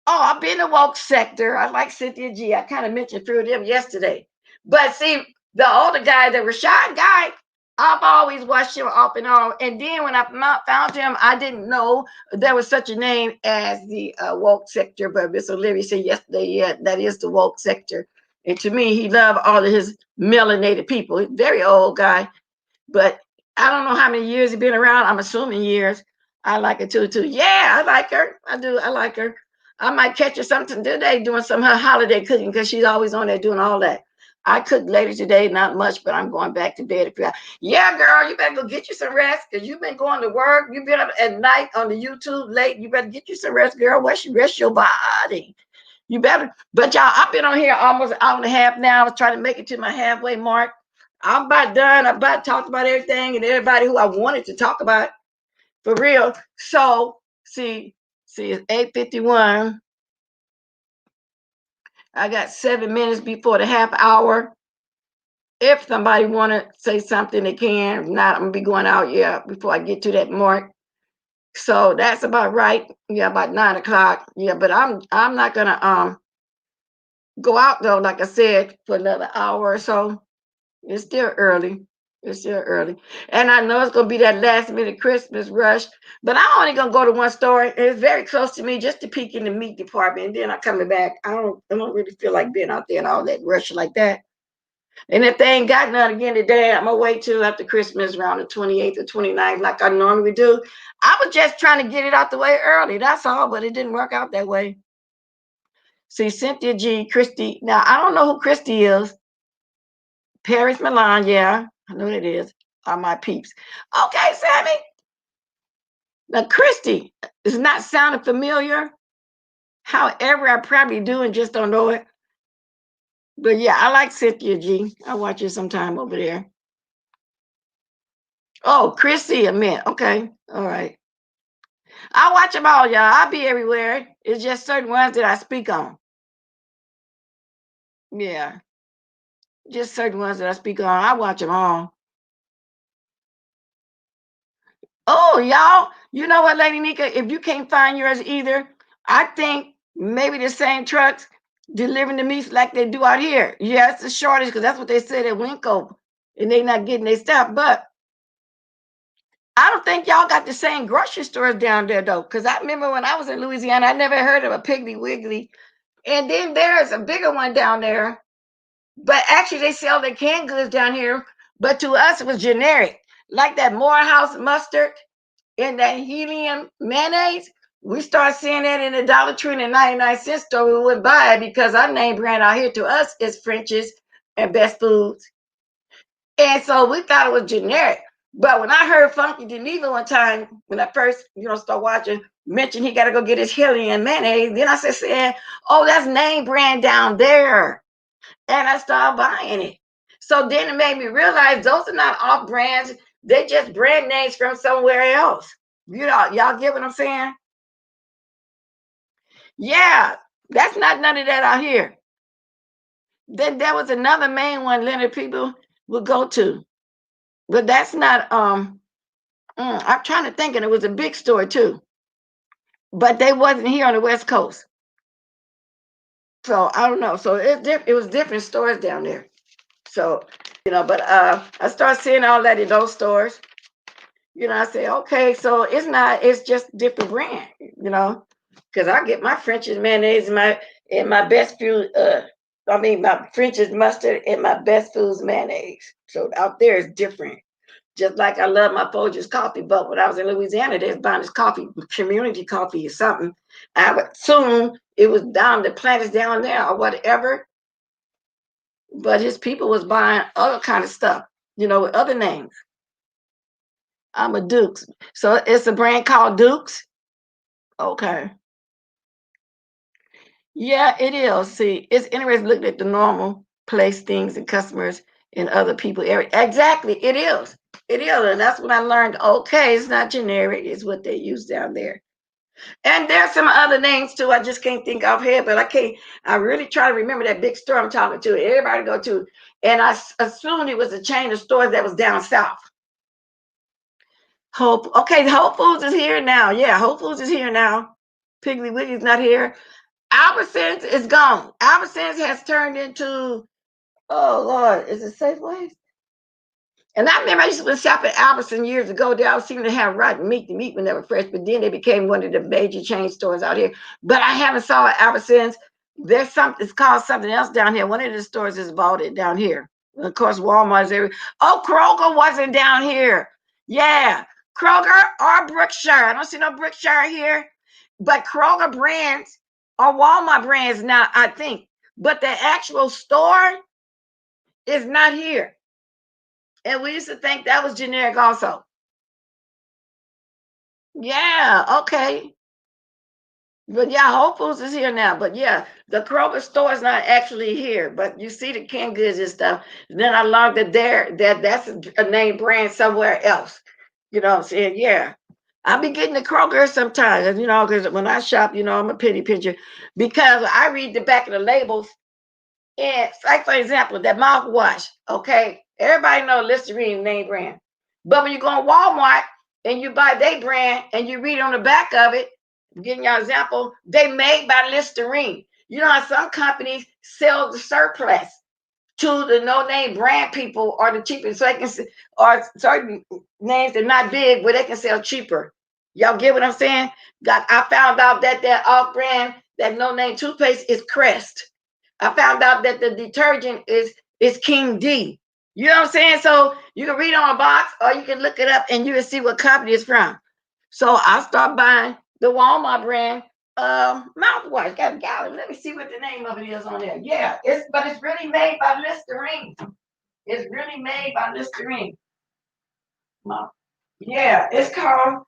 [SPEAKER 1] Oh, I've been in the woke sector. I like Cynthia G. I kind of mentioned through them yesterday. But see, the older guy, the Rashad guy, I've always watched him off and on. And then when I found him, I didn't know there was such a name as the woke sector. But Miss Olivia said yesterday, yeah, that is the woke sector. And to me, he loved all of his melanated people. He's a very old guy. But I don't know how many years he's been around. I'm assuming years. I like her too. Yeah, I like her. I do. I like her. I might catch her something today doing some of her holiday cooking because she's always on there doing all that. I cooked later today, not much, but I'm going back to bed. Yeah, girl, you better go get you some rest because you've been going to work. You've been up at night on the YouTube late. You better get you some rest, girl. Rest your body. You better. But y'all, I've been on here almost an hour and a half now. I was trying to make it to my halfway mark. I'm about done. I about talked about everything and everybody who I wanted to talk about for real. So see, it's 8:51. I got 7 minutes before the half hour. If somebody want to say something, they can. If not, I'm gonna be going out. Yeah, before I get to that mark. So that's about right. Yeah, about 9 o'clock. Yeah, but I'm not gonna go out though. Like I said, for another hour or so. It's still early. It's still early. And I know it's gonna be that last minute Christmas rush, but I'm only gonna go to one store. And it's very close to me just to peek in the meat department. And then I'm coming back. I don't really feel like being out there and all that rush like that. And if they ain't got none again today, I'm gonna wait till after Christmas around the 28th or 29th, like I normally do. I was just trying to get it out the way early. That's all, but it didn't work out that way. See, Cynthia G, Christy. Now I don't know who Christy is. Paris Milan, yeah, I know what it is. All my peeps. Okay, Sammy. Now, Christy is not sounding familiar. However, I probably do and just don't know it. But yeah, I like Cynthia G. I watch her sometime over there. Oh, Chrissy, I meant. Okay, all right. I watch them all, y'all. I'll be everywhere. It's just certain ones that I speak on. Yeah, just certain ones that I speak on. I watch them all. Oh, y'all, you know what, Lady Nika? If you can't find yours either, I think maybe the same trucks delivering the meats like they do out here. Yeah, it's a shortage because that's what they said at Winco, and they not getting their stuff. But I don't think y'all got the same grocery stores down there though, because I remember when I was in Louisiana, I never heard of a Piggly Wiggly, and then there's a bigger one down there. But actually, they sell the canned goods down here. But to us, it was generic, like that Morehouse mustard and that helium mayonnaise. We start seeing that in the Dollar Tree and the 99-cent store. We would buy it because our name brand out here to us is French's and Best Foods. And so we thought it was generic. But when I heard Funky Geneva one time, when I first, start watching, mention he got to go get his helium mayonnaise, then I said, saying, oh, that's name brand down there. And I started buying it. So then it made me realize those are not off brands. They just brand names from somewhere else. Y'all get what I'm saying? Yeah, that's not none of that out here. Then there was another main one Leonard people would go to. But that's not I'm trying to think, and it was a big store too. But they wasn't here on the West Coast. So I don't know. So it was different stores down there. So, but I started seeing all that in those stores. I say, okay, so it's just different brand, because I get my French's mayonnaise and my best food, my French's mustard and my Best Foods mayonnaise. So out there is different. Just like I love my Folgers coffee, but when I was in Louisiana, they was buying this coffee, community coffee or something. I would assume it was down, the plant is down there or whatever. But his people was buying other kind of stuff, with other names. I'm a Dukes. So it's a brand called Dukes. Okay. Yeah, it is. See, it's interesting looking at the normal place, things, and customers in other people area. Exactly, it is. It is, and that's when I learned. Okay, it's not generic; it's what they use down there. And there's some other names too. I just can't think offhand, but I can't. I really try to remember that big store I'm talking to. Everybody go to, and I assumed it was a chain of stores that was down south. Okay, Whole Foods is here now. Yeah, Whole Foods is here now. Piggly Wiggly's not here. Albertsons is gone. Albertsons has turned into, oh Lord, is it Safeway? And I remember I used to shop at Albertsons years ago. They always seemed to have rotten meat. The meat was never fresh, but then they became one of the major chain stores out here. But I haven't saw Albertsons. There's something, it's called something else down here. One of the stores has bought it down here. And of course, Walmart's every. Oh, Kroger wasn't down here. Yeah, Kroger or Brookshire. I don't see no Brookshire here, but Kroger brands or Walmart brands now, I think. But the actual store is not here. And we used to think that was generic also. Yeah, okay. But yeah, Whole Foods is here now. But yeah, the Kroger store is not actually here. But you see the canned goods and stuff. And then I learned that's a name brand somewhere else. You know what I'm saying? Yeah. I'll be getting the Kroger sometimes, because when I shop, I'm a penny pincher. Because I read the back of the labels. And like for example, that mouthwash, okay? Everybody know Listerine name brand. But when you go on Walmart and you buy their brand and you read on the back of it, I'm giving y'all an example, they made by Listerine. You know how some companies sell the surplus to the no-name brand people or the cheapest, so they can, or certain names that are not big where they can sell cheaper. Y'all get what I'm saying? I found out that off-brand, that no-name toothpaste is Crest. I found out that the detergent is King D. You know what I'm saying? So you can read on a box or you can look it up and you can see what company it's from. So I start buying the Walmart brand mouthwash. Got a gallon. Let me see what the name of it is on there. Yeah, but it's really made by Listerine. It's really made by Listerine. Yeah, it's called.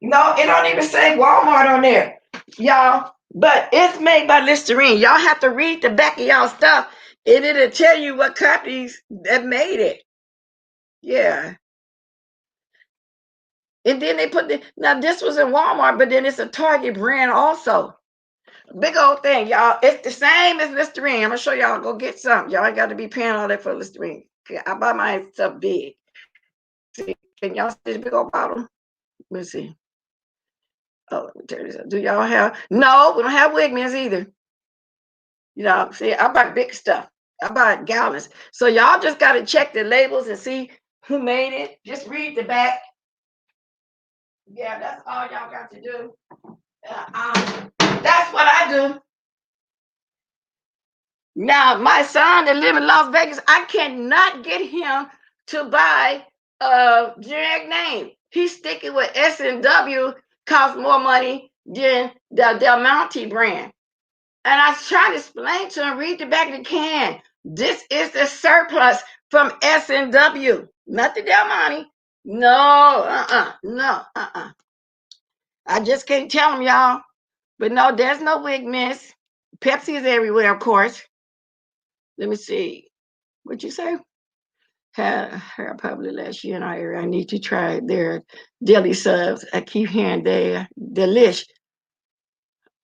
[SPEAKER 1] No, it don't even say Walmart on there, y'all. But it's made by Listerine. Y'all have to read the back of y'all stuff, and it'll tell you what companies that made it. Yeah. And then they put now this was in Walmart, but then it's a Target brand also. Big old thing, y'all. It's the same as Listerine. I'm gonna show y'all. Go get some. Y'all ain't got to be paying all that for Listerine. I buy my stuff big. See, can y'all see the big old bottle? Let's see. Oh, let me turn this up. Do y'all have? No, we don't have wig mints either. You know, see, I buy big stuff. I buy gallons. So y'all just got to check the labels and see who made it. Just read the back. Yeah, that's all y'all got to do. That's what I do. Now, my son that live in Las Vegas, I cannot get him to buy a generic name. He's sticking with S&W, costs more money than the Del Monte brand. And I was trying to explain to him, read the back of the can. This is the surplus from S&W, not the Del Monte. No, no, I just can't tell him, y'all. But no, there's no wig miss. Pepsi is everywhere, of course. Let me see. What'd you say? Had probably last year in our area. I need to try their deli subs. I keep hearing they're delish.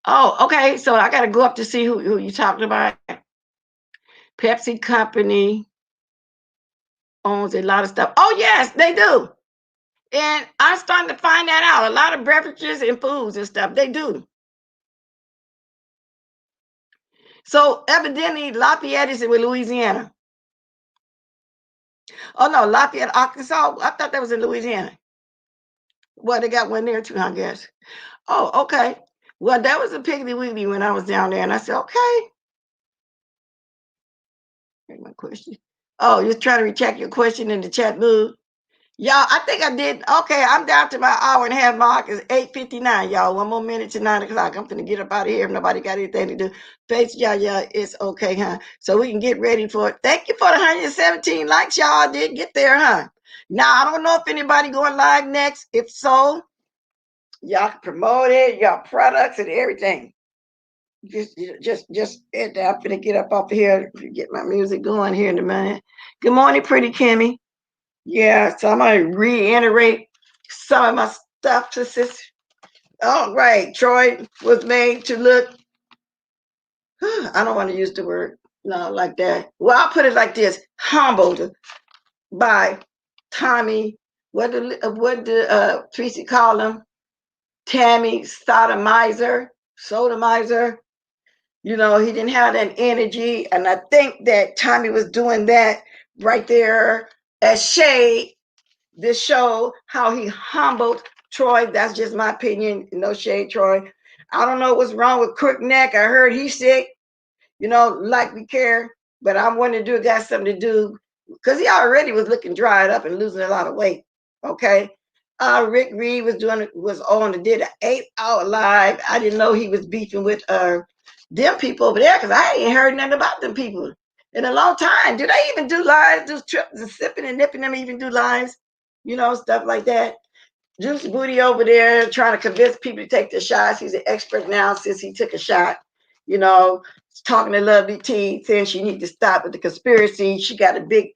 [SPEAKER 1] Oh, okay. So I got to go up to see who you talking about. Pepsi Company owns a lot of stuff. Oh, yes, they do. And I'm starting to find that out. A lot of beverages and foods and stuff, they do. So evidently, Lafayette is in Louisiana. Oh, no, Lafayette, Arkansas. I thought that was in Louisiana. Well, they got one there too, I guess. Oh, okay. Well, that was a Piggly Wiggly when I was down there. And I said, okay. Here's my question. Oh, you're trying to recheck your question in the chat booth. Y'all, I think I did. Okay, I'm down to my hour and a half mark. It's 8:59, y'all. 1 more minute to 9 o'clock. I'm finna get up out of here if nobody got anything to do. Face, yeah, it's okay, huh? So we can get ready for it. Thank you for the 117 likes, y'all. Did get there, huh? Now, I don't know if anybody going live next. If so, y'all can promote it, y'all products and everything. Just, I'm finna get up off of here, get my music going here in a minute. Good morning, pretty Kimmy. Yeah, so I'm gonna reiterate some of my stuff to sis. All right, Troy was made to look. I don't want to use the word no like that. Well, I'll put it like this: humbled by Tommy. What did Tracy call him? Tammy sodomizer. You know, he didn't have that energy, and I think that Tommy was doing that right there as shade. This show how he humbled Troy. That's just my opinion. No shade, Troy. I don't know what's wrong with Crook Neck. I heard he's sick. You know, like we care, but I'm wondering, do it got something to do because he already was looking dried up and losing a lot of weight. Okay. Rick Reed was on and did an 8-hour live. I didn't know he was beefing with them people over there because I ain't heard nothing about them people in a long time. Do they even do lives? Do trips and sipping and nipping them even do lives? You know, stuff like that. Juice Booty over there trying to convince people to take the shots. He's an expert now since he took a shot. You know, talking to Lovely T, saying she needs to stop with the conspiracy. She got a big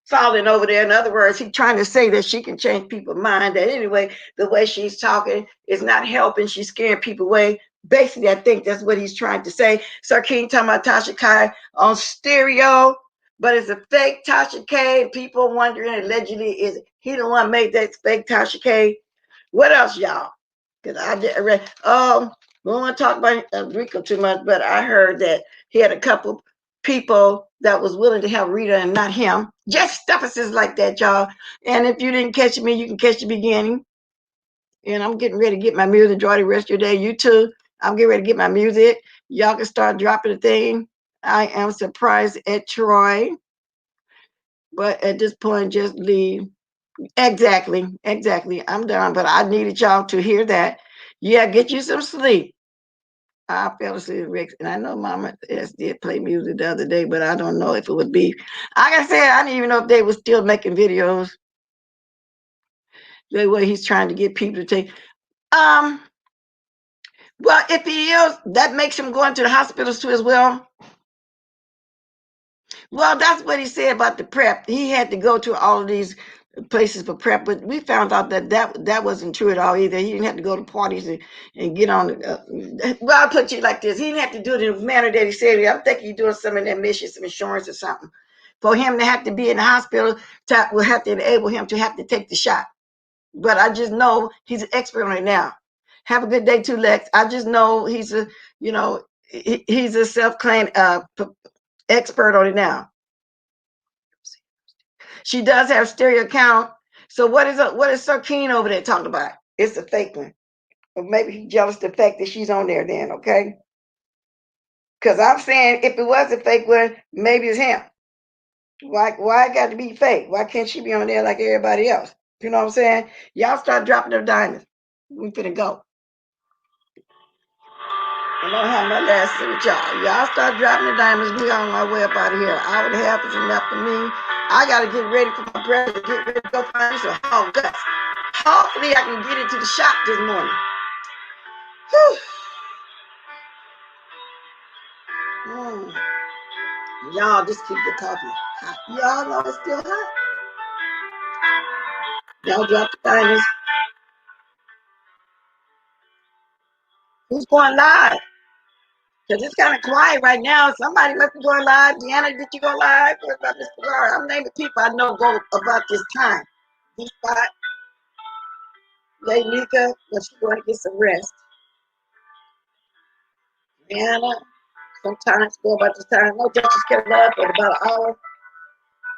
[SPEAKER 1] following over there. In other words, he's trying to say that she can change people's mind. That anyway, the way she's talking is not helping. She's scaring people away. Basically, I think that's what he's trying to say. Sir King talking about Tasha Kai on stereo, but it's a fake Tasha K. People wondering allegedly is he the one made that fake Tasha K. What else, y'all? Because I did read. We don't want to talk about Rico too much, but I heard that he had a couple people that was willing to help Rita and not him. Just stuffuses like that, y'all. And if you didn't catch me, you can catch the beginning. And I'm getting ready to get my music. Enjoy the rest of your day. You too. I'm getting ready to get my music. Y'all can start dropping the thing. I am surprised at Troy. But at this point, just leave. Exactly. I'm done. But I needed y'all to hear that. Yeah, get you some sleep. I fell asleep, Rick, and I know Mama S did play music the other day, but I don't know if it would be. Like I said, I didn't even know if they were still making videos. The way he's trying to get people to take. Well, if he is, that makes him go into the hospitals too as well. Well, that's what he said about the prep. He had to go to all of these places for prep, but we found out that wasn't true at all either. He didn't have to go to parties and get on. Well, I'll put you like this: he didn't have to do it in the manner that he said. I'm thinking he's doing some of that mission, some insurance or something. For him to have to be in the hospital, will have to enable him to have to take the shot. but I just know he's an expert on it now. Have a good day too, Lex. I just know he's a, he's a self-claimed expert on it now. She does have stereo account. So what is Sir Keen over there talking about? It's a fake one. Or maybe he's jealous of the fact that she's on there then, okay? Because I'm saying if it was a fake one, maybe it's him. Why it got to be fake? Why can't she be on there like everybody else? You know what I'm saying? Y'all start dropping their diamonds. We finna go. I don't have my last with y'all. Y'all start dropping the diamonds. We on our way up out of here. Hour and a half is enough for me. I gotta get ready for my brother. Get ready to go find me some hog guts. Hopefully I can get into the shop this morning. Whew. Y'all just keep the coffee hot. Y'all know it's still hot. Y'all drop the diamonds. Who's going live? Because it's kind of quiet right now. Somebody must be going live. Deanna, did you go live? What about Mr. Gar? I'm naming people I know go about this time. D-Spot, Lady Nika, when she's going to get some rest. Deanna, sometimes go about this time. No Justice kept love for about an hour.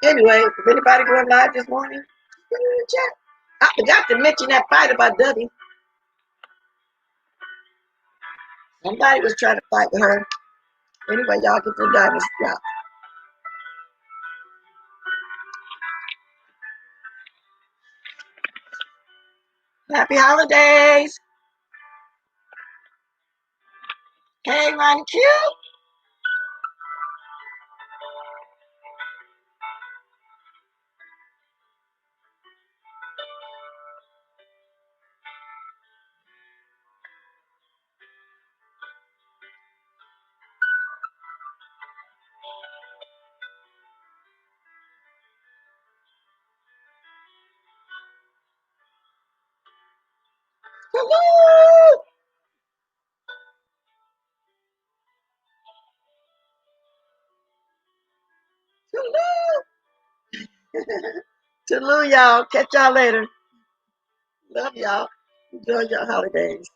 [SPEAKER 1] Anyway, if anybody going live this morning, put it in the chat. I forgot to mention that fight about Debbie. Somebody was trying to fight with her. Anyway, y'all get the diamonds dropped. Happy holidays. Hey, Ronnie Q. Hello. Hello, y'all. Catch y'all later. Love y'all. Enjoy your holidays.